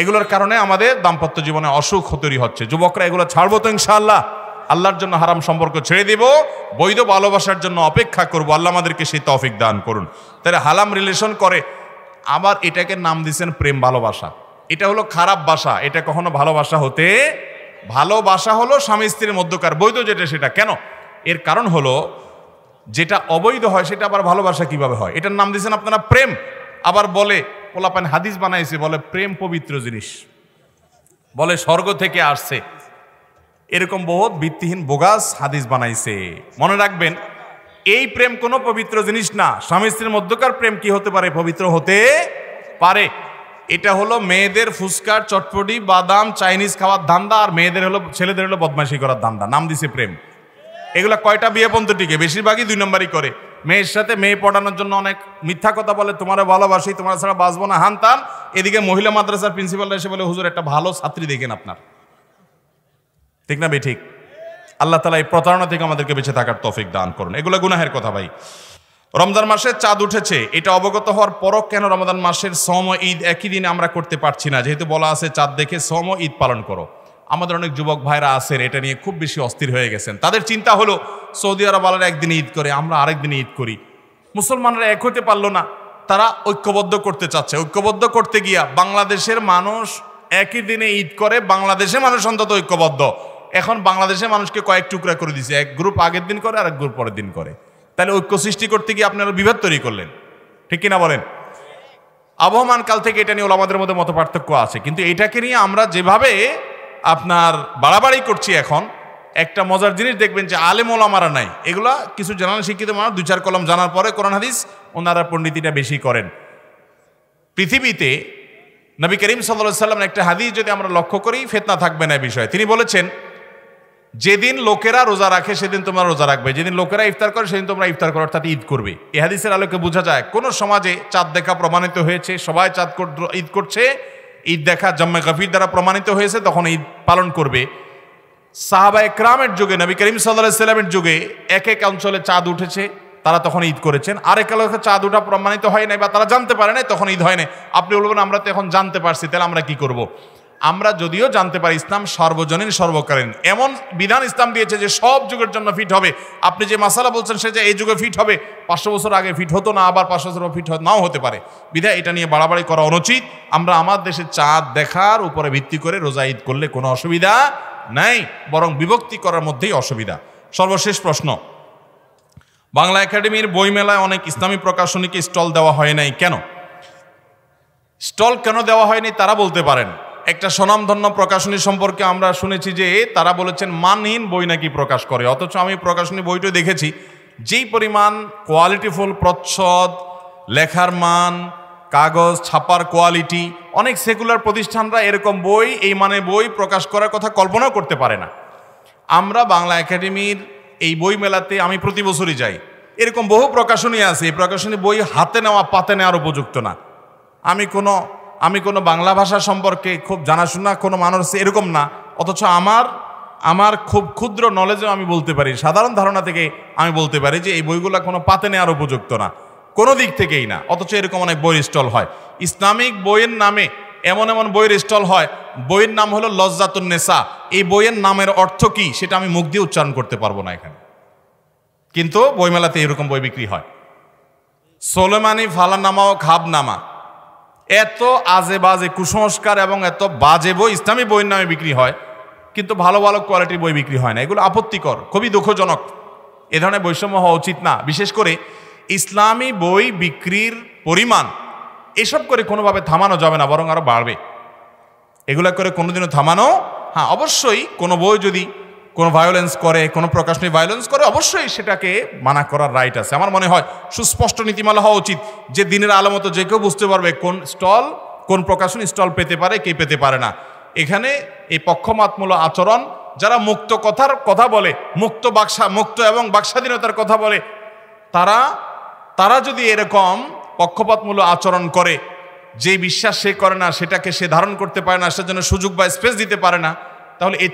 এগুলোর কারণে আমাদের দাম্পত্য জীবনে অসুখ তৈরি হচ্ছে। যুবকরা এগুলো ছাড়বো তো ইনশাআল্লাহ। আল্লাহর জন্য হারাম সম্পর্ক ছেড়ে দিব, বৈধ ভালোবাসার জন্য অপেক্ষা করব। আল্লাহ আমাদেরকে সেই তৌফিক দান করুন। তাহলে হারাম রিলেশন করে, আবার এটাকে নাম দিয়েছেন প্রেম ভালোবাসা। এটা হলো খারাপ বাসা, এটা কখনো ভালোবাসা হতে, ভালোবাসা হলো স্বামী স্ত্রীর মধ্যকার বৈধ যেটা, সেটা কেন? এর কারণ হলো যেটা অবৈধ হয় সেটা আবার ভালোবাসা কিভাবে হয়? এটার নাম দিয়েছেন আপনারা প্রেম। আবার বলে পোলাপান হাদিস বানাইছে, বলে প্রেম পবিত্র জিনিস, বলে স্বর্গ থেকে আসছে। এরকম বহুত ভিত্তিহীন বোগাস হাদিস বানাইছে। মনে রাখবেন, এই প্রেম কোনো পবিত্র জিনিস না। স্বামী স্ত্রীর মধ্যকার প্রেম কি হতে পারে? পবিত্র হতে পারে। এটা হলো মেয়েদের ফুচকার, চটপটি, বাদাম, চাইনিজ খাওয়ার ধান্দা, আর মেয়েদের হলো, ছেলেদের হলো বদমাইশি করার ধান্দা। নাম দিছে প্রেম। এগুলা কয়টা বিয়ে পর্যন্ত টিকে? বেশিরভাগই 2 নম্বরই করে। মেয়ের সাথে মেয়ে পড়ানোর জন্য অনেক মিথ্যা কথা বলে, তোমার ভালোবাসি, তোমার ছাড়া বাঁচবো না, হান তান। এদিকে মহিলা মাদ্রাসার প্রিন্সিপালরা এসে বলে, হুজুর একটা ভালো ছাত্রী দেখেন আপনার। ঠিক না বে ঠিক? আল্লাহ তাআলা এই প্রতারণা থেকে আমাদেরকে বেঁচে থাকার তৌফিক দান করুন। এগুলো গুনাহের কথা ভাই। রমজান মাসে চাঁদ উঠেছে, এটা অবগত হওয়ার পরও কেন রমজান মাসের সওম ও ঈদ একই দিনে আমরা করতে পারছি না? যেহেতু বলা আছে চাঁদ দেখে সওম ও ঈদ পালন করো। আমাদের অনেক যুবক ভাইরা আছেন এটা নিয়ে খুব বেশি অস্থির হয়ে গেছেন। তাদের চিন্তা হলো সৌদি আরব আলাদা একদিনে ঈদ করে, আমরা আরেক দিনে ঈদ করি। মুসলমানরা এক হতে পারলো না, তারা ঐক্যবদ্ধ করতে চাচ্ছে। ঐক্যবদ্ধ করতে গিয়া বাংলাদেশের মানুষ একই দিনে ঈদ করে, বাংলাদেশের মানুষ অন্তত ঐক্যবদ্ধ। এখন বাংলাদেশের মানুষকে কয়েক টুকরা করে দিছে, এক গ্রুপ আগের দিন করে আর এক গ্রুপ পরের দিন করে। তাহলে ঐক্য সৃষ্টি করতে গিয়ে আপনারা বিভেদ তৈরি করলেন, ঠিক কিনা বলেন? আবহমান কাল থেকে এটা নিয়ে ওলামাদের মধ্যে মত পার্থক্য আছে, কিন্তু এটাকে নিয়ে আমরা যেভাবে আপনার বাড়াবাড়ি করছি, এখন একটা মজার জিনিস দেখবেন যে আলেম ওলামারা নাই, এগুলা কিছু জানান শিক্ষিত মানুষ 2-4 কলম জানার পরে কোরআন হাদিস ওনারা পণ্ডিতিটা বেশি করেন। পৃথিবীতে নবী করিম সাল্লাল্লাহু আলাইহি ওয়াসাল্লামের একটা হাদিস যদি আমরা লক্ষ্য করি, ফিতনা থাকবে না এই বিষয়ে। তিনি বলেছেন, যেদিন লোকেরা রোজা রাখে সেদিন তোমরা রোজা রাখবে, যেদিন লোকেরা ইফতার করে সেদিন তোমরা ইফতার করো, অর্থাৎ ঈদ করবে। এই হাদিসের আলোকে বোঝা যায় কোন সমাজে চাঁদ দেখা প্রমাণিত হয়েছে, সবাই ঈদ করছে, ঈদ দেখা জাম্মে গাফির দ্বারা প্রমাণিত হয়েছে, তখন ঈদ পালন করবে। সাহাবা একরামের যুগে, নবী করিম সাল্লাল্লাহু আলাইহি ওয়াসাল্লামের যুগে এক এক অঞ্চলে চাঁদ উঠেছে, তারা তখন ঈদ করেছেন। আরেক এলাকায় চাঁদ ওঠা প্রমাণিত হয় নাই বা তারা জানতে পারে নাই, তখন ঈদ হয় নাই। আপনি বলবেন আমরা তো এখন জানতে পারছি, তাহলে আমরা কি করব? আমরা যদিও জানতে পারি ইসলাম সর্বজনীন সর্বকালীন, এমন বিধান ইসলাম দিয়েছে যে সব যুগের জন্য ফিট হবে। আপনি যে মাসালা বলছেন সে যে এই যুগে ফিট হবে, 500 বছর আগে ফিট হতো না, আবার 500 বছর ফিট নাও হতে পারে। বিধায় এটা নিয়ে বাড়াবাড়ি করা অনুচিত। আমরা আমার দেশে চাঁদ দেখার উপরে ভিত্তি করে রোজা ঈদ করলে কোনো অসুবিধা নাই, বরং বিভক্তি করার মধ্যেই অসুবিধা। সর্বশেষ প্রশ্ন, বাংলা একাডেমির বইমেলায় অনেক ইসলামী প্রকাশনীকে স্টল দেওয়া হয় নাই কেন? স্টল কেন দেওয়া হয়নি তারা বলতে পারেন। একটা স্বনামধন্য প্রকাশনী সম্পর্কে আমরা শুনেছি যে তারা বলেছেন মানহীন বই নাকি প্রকাশ করে, অথচ আমি প্রকাশনী বইটা দেখেছি, যেই পরিমাণ কোয়ালিটিফুল প্রচ্ছদ, লেখার মান, কাগজ, ছাপার কোয়ালিটি, অনেক সেকুলার প্রতিষ্ঠানরা এরকম বই, এই মানে বই প্রকাশ করার কথা কল্পনাও করতে পারে না। আমরা বাংলা একাডেমির এই বই মেলাতে আমি প্রতি বছরই যাই, এরকম বহু প্রকাশনী আছে, এই প্রকাশনী বই হাতে নেওয়া পাতে নেওয়ার উপযুক্ত না। আমি কোনো বাংলা ভাষা সম্পর্কে খুব জানাশোনা কোনো মানুষ এরকম না, অথচ আমার খুব ক্ষুদ্র নলেজেও আমি বলতে পারি, সাধারণ ধারণা থেকে আমি বলতে পারি যে এই বইগুলো কোনো পাতে নেওয়ার উপযুক্ত না, কোনো দিক থেকেই না। অথচ এরকম অনেক বইয়ের স্টল হয়। ইসলামিক বইয়ের নামে এমন এমন বইয়ের স্টল হয়, বইয়ের নাম হলো লজ্জাতুন নেসা। এই বইয়ের নামের অর্থ কি সেটা আমি মুখ দিয়ে উচ্চারণ করতে পারবো না এখানে, কিন্তু বইমেলাতে এরকম বই বিক্রি হয়। সোলেমানি ফালানামা ও খাবনামা, এত আজে বাজে কুসংস্কার এবং এত বাজে বই ইসলামী বইয়ের নামে বিক্রি হয়, কিন্তু ভালো ভালো কোয়ালিটির বই বিক্রি হয় না। এগুলো আপত্তিকর, খুবই দুঃখজনক। এ ধরনের বৈষম্য হওয়া উচিত না। বিশেষ করে ইসলামী বই বিক্রির পরিমাণ এসব করে কোনোভাবে থামানো যাবে না, বরং আরো বাড়বে। এগুলা করে কোনোদিনও থামানো, হ্যাঁ অবশ্যই কোনো বই যদি কোনো ভায়োলেন্স করে, কোনো প্রকাশনী ভায়োলেন্স করে, অবশ্যই সেটাকে মানা করার রাইট আছে। আমার মনে হয় সুস্পষ্ট নীতিমালা হওয়া উচিত, যে দিনের আলামত যে কেউ বুঝতে পারবে কোন স্টল, কোন প্রকাশনী স্টল পেতে পারে, কে পেতে পারে না। এখানে এই পক্ষপাতমূলক আচরণ, যারা মুক্ত কথার কথা বলে, মুক্ত এবং বাকস্বাধীনতার কথা বলে, তারা যদি এরকম পক্ষপাতমূলক আচরণ করে, যে বিশ্বাস সে করে না সেটাকে সে ধারণ করতে পারে না, সেজন্য সুযোগ বা স্পেস দিতে পারে না, তাহলে এর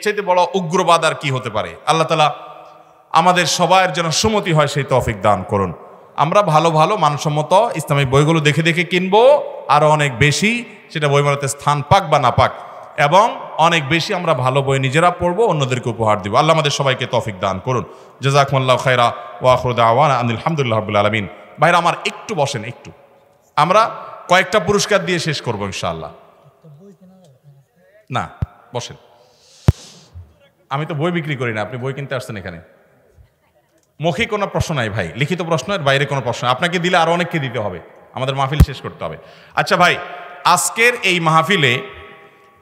চাইতে বড় উগ্রবাদ আর কি হতে পারে। আল্লাহ তাআলা আমাদের সবার যেন সুমতি হয় সেই তৌফিক দান করুন। আমরা ভালো ভালো মানসম্মত ইসলামিক বইগুলো দেখে দেখে কিনবো, আরো অনেক বেশি, সেটা বইমেলাতে স্থান পাক বা না পাক, এবং অনেক বেশি আমরা ভালো বই নিজেরা পড়বো, অন্যদেরকে উপহার দিব। আল্লাহ আমাদের সবাইকে তৌফিক দান করুন। জাযাকুমুল্লাহু খায়রা ওয়া আখিরু দাওয়ানা আলহামদুলিল্লাহি রাব্বিল আলামিন। ভাইরা আমার একটু বসেন, একটু আমরা কয়েকটা পুরস্কার দিয়ে শেষ করবো ইনশাআল্লাহ। না বসেন, আমি তো বই বিক্রি করি না, আপনি বই কিনতে আসছেন এখানে। মৌখিক কোনো প্রশ্ন নাই ভাই, লিখিত প্রশ্নের বাইরে কোনো প্রশ্ন আপনাকে দিলে আরো অনেককে দিতে হবে, আমাদের মাহফিল শেষ করতে হবে। আচ্ছা ভাই, আজকের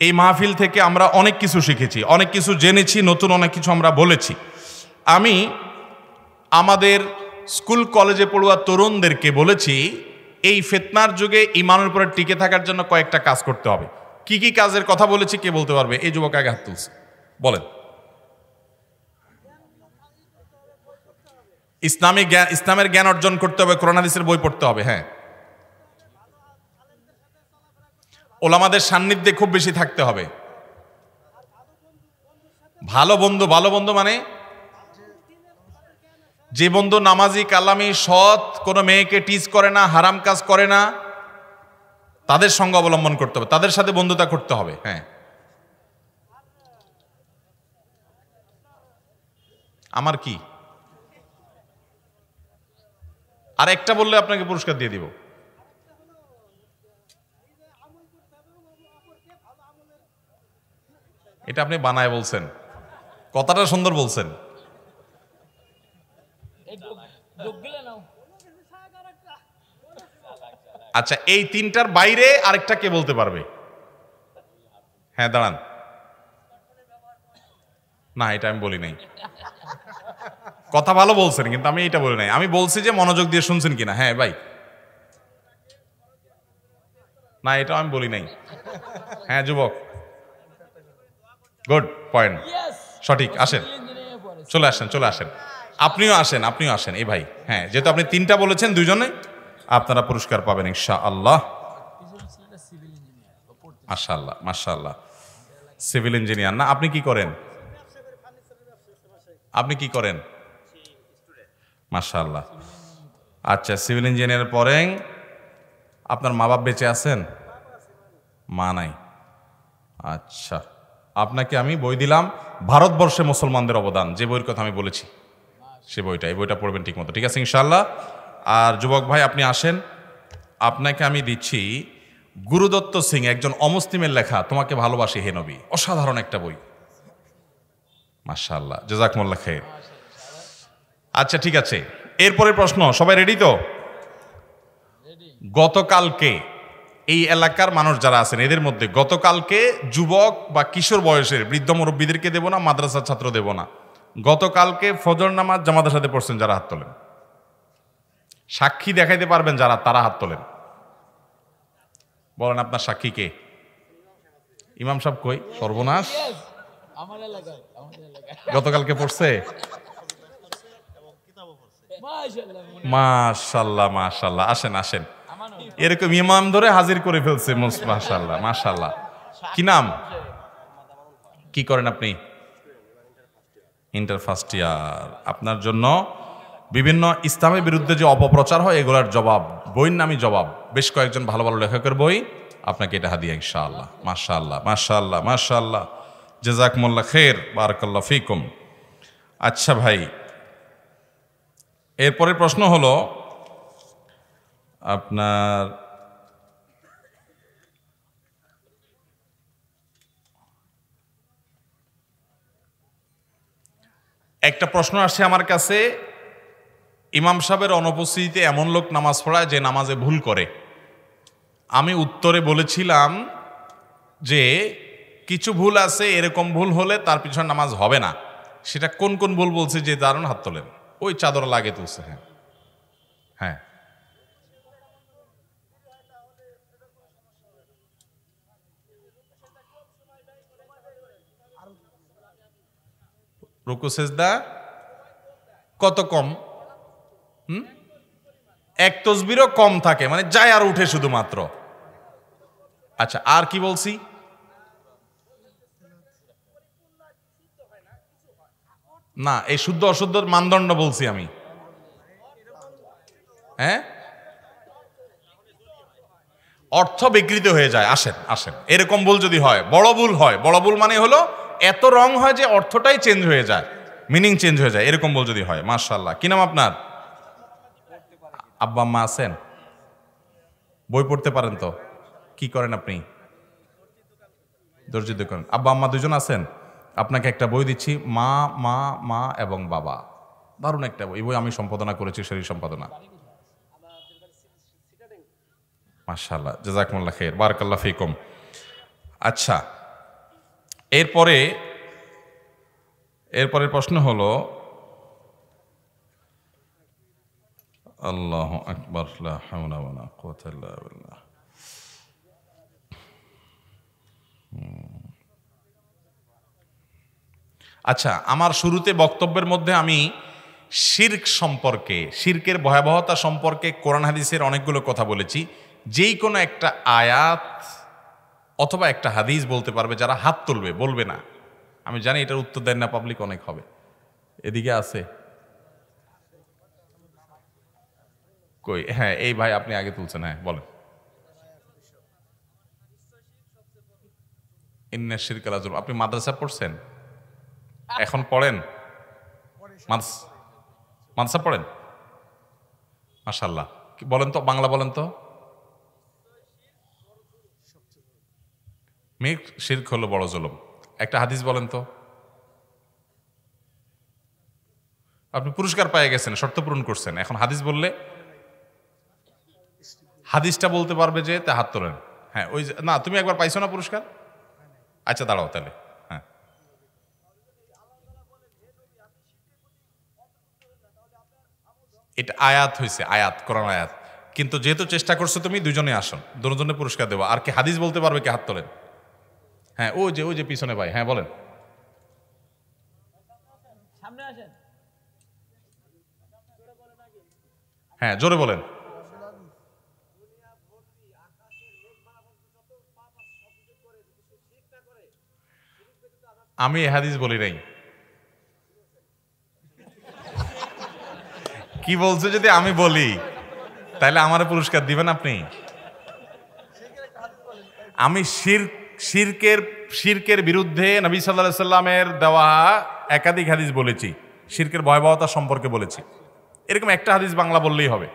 এই মাহফিল থেকে আমরা অনেক কিছু শিখেছি, অনেক কিছু জেনেছি, নতুন অনেক কিছু আমরা বলেছি। আমি আমাদের স্কুল কলেজে পড়ুয়া তরুণদেরকে বলেছি, এই ফিতনার যুগে ঈমানের উপরে টিকে থাকার জন্য কয়েকটা কাজ করতে হবে। কি কি কাজের কথা বলেছি কে বলতে পারবে? এই যুবক আগে হাত তুলছে, বলেন। ইসলামের জ্ঞান অর্জন করতে হবে, কোরআন হাদিসের বই পড়তে হবে। হ্যাঁ, ওলামাদের সান্নিধ্যে খুব বেশি থাকতে হবে। ভালো বন্ধু মানে যে বন্ধু নামাজি, কালামি, সৎ, কোনো মেয়েকে টিজ করে না, হারাম কাজ করে না, তাদের সঙ্গ অবলম্বন করতে হবে, তাদের সাথে বন্ধুতা করতে হবে। হ্যাঁ, আমার কি আর একটা বললে আপনাকে পুরস্কার দিয়ে দিব। এটা আপনি বানায় বলছেন, কথাটা সুন্দর বলছেন। আচ্ছা, এই তিনটার বাইরে আরেকটা কে বলতে পারবে? হ্যাঁ দাঁড়ান, না এটা আমি বলি নাই। কথা ভালো বলছেন, কিন্তু আমি এটা বলি নাই। আমি বলছি যে মনোযোগ দিয়ে শুনছেন কিনা। হ্যাঁ ভাই, না এটা আমি বলি নাই। হ্যাঁ যুবক, গুড পয়েন্ট, সঠিক। আসেন, চলে আসেন, আপনিও আসেন এই ভাই। হ্যাঁ, যেহেতু আপনি তিনটা বলেছেন, দুইজনে আপনারা পুরস্কার পাবেন ইনশাআল্লাহ। মাশাআল্লাহ, সিভিল ইঞ্জিনিয়ার না? আপনি কি করেন? মাশাআল্লাহ। আচ্ছা, সিভিল ইঞ্জিনিয়ার পড়েন। আপনার মা বাপ বেঁচে আছেন? মা নাই। আচ্ছা, আপনাকে আমি বই দিলাম, ভারতবর্ষে মুসলমানদের অবদান, যে বইয়ের কথা আমি বলেছি সে বইটা, এই বইটা পড়বেন ঠিক মতো, ঠিক আছে ইনশাআল্লাহ। আর যুবক ভাই আপনি আসেন, আপনাকে আমি দিচ্ছি গুরুদত্ত সিং, একজন অমুসলিমের লেখা তোমাকে ভালোবাসি হে নবী, অসাধারণ একটা বই। মাশাআল্লাহ, জাযাকুমুল্লাহ খাইর। আচ্ছা ঠিক আছে, এরপরের প্রশ্ন, সবাই রেডি তো? গতকালকে এই এলাকার মানুষ যারা আছেন, এদের মধ্যে গতকালকে যুবক বা কিশোর বয়সের বৃদ্ধ মুরব্বীদেরকে দেব না, মাদ্রাসার ছাত্র দেব না, গতকালকে ফজর নামাজ জামাতের সাথে পড়ছেন যারা, হাত তোলেন। সাক্ষী দেখাইতে পারবেন যারা, তারা হাত তোলেন। বলেন আপনার সাক্ষী কে? ইমাম সাহেব কই? সর্বনাশ, গতকালকে পড়ছে। মাশাআল্লাহ, আসেন, এরকম ইমাম ধরে হাজির করে ফেলছে। মাশাআল্লাহ। কি নাম, কি করেন আপনি? Inter first year. আপনার জন্য বিভিন্ন ইসলামের বিরুদ্ধে যে অপপ্রচার হয়, এগুলার জবাব, বইয়ের নামই জবাব, বেশ কয়েকজন ভালো ভালো লেখকের বই, আপনাকে এটা হাদিয়া ইনশাআল্লাহ। মাশাআল্লাহ, জাযাকুমুল্লাহ খাইর, বারাকাল্লাহু ফিকুম। আচ্ছা ভাই, এরপরের প্রশ্ন হলো, আপনার একটা প্রশ্ন আসছে আমার কাছে, ইমাম সাহেবের অনুপস্থিতিতে এমন লোক নামাজ পড়ায় যে নামাজে ভুল করে। আমি উত্তরে বলেছিলাম যে কিছু ভুল আছে, এরকম ভুল হলে তার পিছনে নামাজ হবে না। সেটা কোন কোন ভুল বলছে যে দারুণ হাত তোলেন, ওই চাদর লাগে তুলছে। হ্যাঁ হ্যাঁ, রুকু সেজদা কত কম, এক তসবিরও কম থাকে, মানে যায় আর উঠে শুধুমাত্র। আচ্ছা, আর কি বলছি? না, এই শুদ্ধ অশুদ্ধর মানদণ্ড বলছি আমি। হ্যাঁ, অর্থ বিকৃত হয়ে যায়। আসেন আসেন, এরকম ভুল যদি হয়, বড় ভুল হয়, বড় ভুল মানে হলো এত রং হয় যে অর্থটাই চেঞ্জ হয়ে যায়, মিনিং চেঞ্জ হয়ে যায়, এরকম ভুল যদি হয়। মাশাআল্লাহ, কি নাম আপনার? আব্বা আম্মা আছেন? বই পড়তে পারেন তো? কি করেন আপনি? দর্জির দোকান। আব্বা আম্মা দুজন আছেন? আপনাকে একটা বই দিচ্ছি, মা মা মা এবং বাবা। দারুণ একটা বই, এই বই আমি সম্পাদনা করেছি, শরীর সম্পাদনা। মাশাআল্লাহ, জাযাকুমুল্লাহ খাইর, বারাকাল্লাহু ফিকুম। আচ্ছা, এরপরের প্রশ্ন হলো, আল্লাহু আকবার, লা হাওলা ওয়ালা কুওয়াতা ইল্লা বিল্লাহ। আচ্ছা, আমার শুরুতে বক্তব্যের মধ্যে আমি শিরক সম্পর্কে, শিরকের ভয়াবহতা সম্পর্কে কোরআন হাদিসের অনেকগুলো কথা বলেছি। যেই কোনো একটা আয়াত অথবা একটা হাদিস বলতে পারবে যারা হাত তুলবে, বলবে না। আমি জানি এটার উত্তর দেন না, পাবলিক অনেক হবে। এদিকে আছে কই? হ্যাঁ, এই ভাই আপনি আগে তুলছেন, হ্যাঁ বলেন। ইন্না শিরকা লা যুলম। আপনি মাদ্রাসা পড়ছেন? এখন পড়েন? মাদ্রাসা পড়েন? মাশাআল্লাহ, বলেন তো, বাংলা বলেন তো। মেঘ শিরক হলো বড় জুলুম। একটা হাদিস বলেন তো। আপনি পুরস্কার পেয়ে গেছেন, শর্ত পূরণ করছেন, এখন হাদিস বললে হাদিসটা বলতে পারবে যে, তা হাত তোলেন। হ্যাঁ, ওই না, তুমি একবার পাইছো না পুরস্কার? আচ্ছা দাঁড়াও তাহলে। হ্যাঁ, এটা আয়াত হয়েছে, আয়াত, কোরআন আয়াত। কিন্তু যেহেতু চেষ্টা করছো তুমি, দুজনে আসুন, দুজনে পুরস্কার দেবো। আর কি হাদিস বলতে পারবে, কে হাত তোলেন? হ্যাঁ, ওই যে পিছনে ভাই, হ্যাঁ বলেন। হ্যাঁ, জোরে বলেন। আমি এ হাদিস বলি নাই। কি বলছো? যদি আমি বলি তাহলে আমার পুরস্কার দিবেন আপনি? আমি শিরকের বিরুদ্ধে নবী সাল্লাল্লাহু আলাইহি সাল্লামের দেওয়া একাধিক হাদিস বলেছি, শিরকের ভয়াবহতা সম্পর্কে বলেছি। এরকম একটা হাদিস বাংলা বললেই হবে।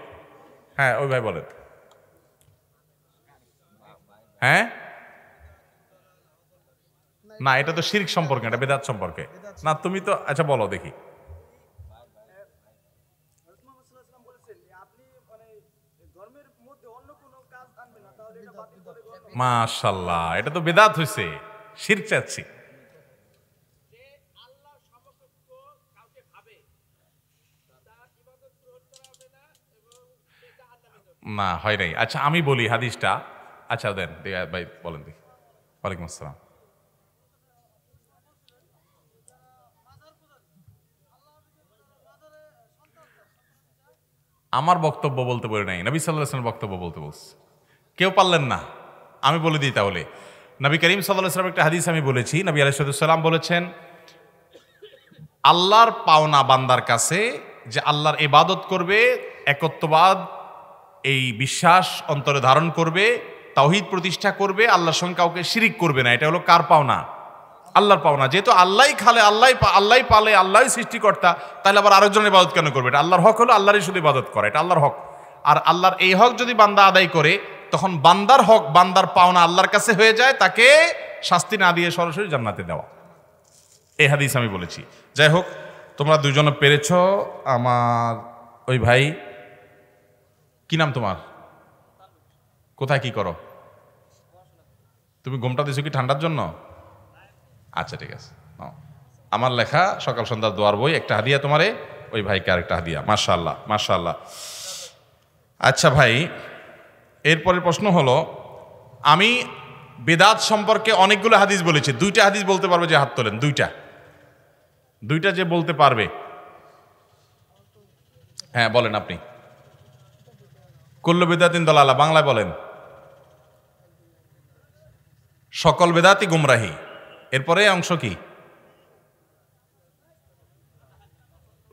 হ্যাঁ, ওই ভাই বলেন। হ্যাঁ, না, এটা তো শিরক সম্পর্কে, এটা বেদাত সম্পর্কে না। তুমি তো আচ্ছা বলো দেখি। মাশাআল্লাহ, এটা তো বেদাত হইছে, শিরক চাচ্ছি। না, হয় নাই। আচ্ছা, আমি বলি হাদিসটা। আচ্ছা দেন ভাই, বলেন দেখি। ওয়ালাইকুম আসসালাম। আমার বক্তব্য বলতে বলে নাই, নবী সাল্লাল্লাহু আলাইহি ওয়াসাল্লামের বক্তব্য বলতে বলছে। কেউ পারলেন না, আমি বলে দিই তাহলে। নবী করিম সাল্লাল্লাহু আলাইহি ওয়াসাল্লাম একটা হাদিস আমি বলেছি, নবী আলাইহিস সালাম বলেছেন, আল্লাহর পাওনা বান্দার কাছে যে আল্লাহর ইবাদত করবে, একত্ববাদ এই বিশ্বাস অন্তরে ধারণ করবে, তাওহীদ প্রতিষ্ঠা করবে, আল্লাহর সঙ্গে কাউকে শিরিক করবে না, এটা হলো কার পাওনা? আল্লাহর পাওনা। যেহেতু আল্লাহই খালে, আল্লাহই পালে, আল্লাহই সৃষ্টিকর্তা, তাহলে আবার আরেকজনের ইবাদত কেন করবে? এটা আল্লাহর হক, হলো আল্লাহরই শুধু ইবাদত করা, এটা আল্লাহর হক। আর আল্লাহর এই হক যদি বান্দা আদায় করে তখন বান্দার হক, বান্দার পাওনা আল্লাহর কাছে হয়ে যায়, তাকে শাস্তি না দিয়ে সরাসরি জান্নাতে দেওয়া। এই হাদিস আমি বলেছি। যাই হোক, তোমরা দুজনে পেরেছ। আমার ওই ভাই, কি নাম তোমার? কোথায় কি করো তুমি? ঘুমটা দিছো কি ঠান্ডার জন্য? আচ্ছা ঠিক আছে। আমার লেখা সকাল সন্ধ্যার দোয়ার বই, একটা হাদিয়া তোমারে, ওই ভাইকে আরেকটা হাদিয়া। মাশাআল্লাহ মাশাআল্লাহ। আচ্ছা ভাই, এরপরের প্রশ্ন হলো, আমি বেদাত সম্পর্কে অনেকগুলো হাদিস বলেছি, দুইটা হাদিস বলতে পারবে যে হাত তোলেন? দুইটা যে বলতে পারবে। হ্যাঁ বলেন আপনি। কুল্লু বিদাতিন দলালা, বাংলায় বলেন। সকল বেদাতি গুমরাহি। এরপরে অংশ কি?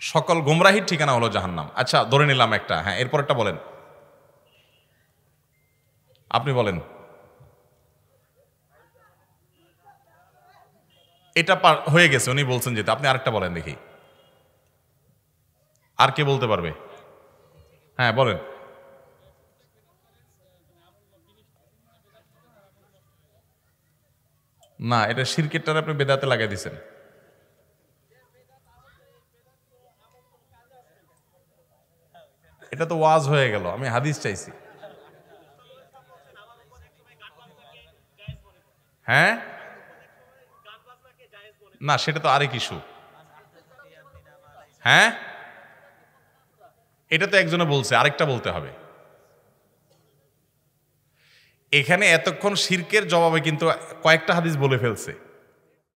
সকল গুমরাহির ঠিকানা হলো জাহান্নাম। আচ্ছা ধরে নিলাম একটা। হ্যাঁ এরপরটা বলেন, আপনি বলেন। এটা হয়ে গেছে, উনি বলছেন যেটা। আপনি আরেকটা বলেন দেখি, আর কে বলতে পারবে? হ্যাঁ বলেন। না, এটা শিরকেরটার আপনি বেদাতে লাগাই দিছেন। এটা তো ওয়াজ হয়ে গেল, আমি হাদিস চাইছি। হ্যাঁ না, সেটা তো আরেক ইস্যু। হ্যাঁ এটা তো একজনে বলছে, আরেকটা বলতে হবে। এখানে এতক্ষণ শিরকের জবাবে কিন্তু কয়েকটা হাদিস বলে ফেলছে।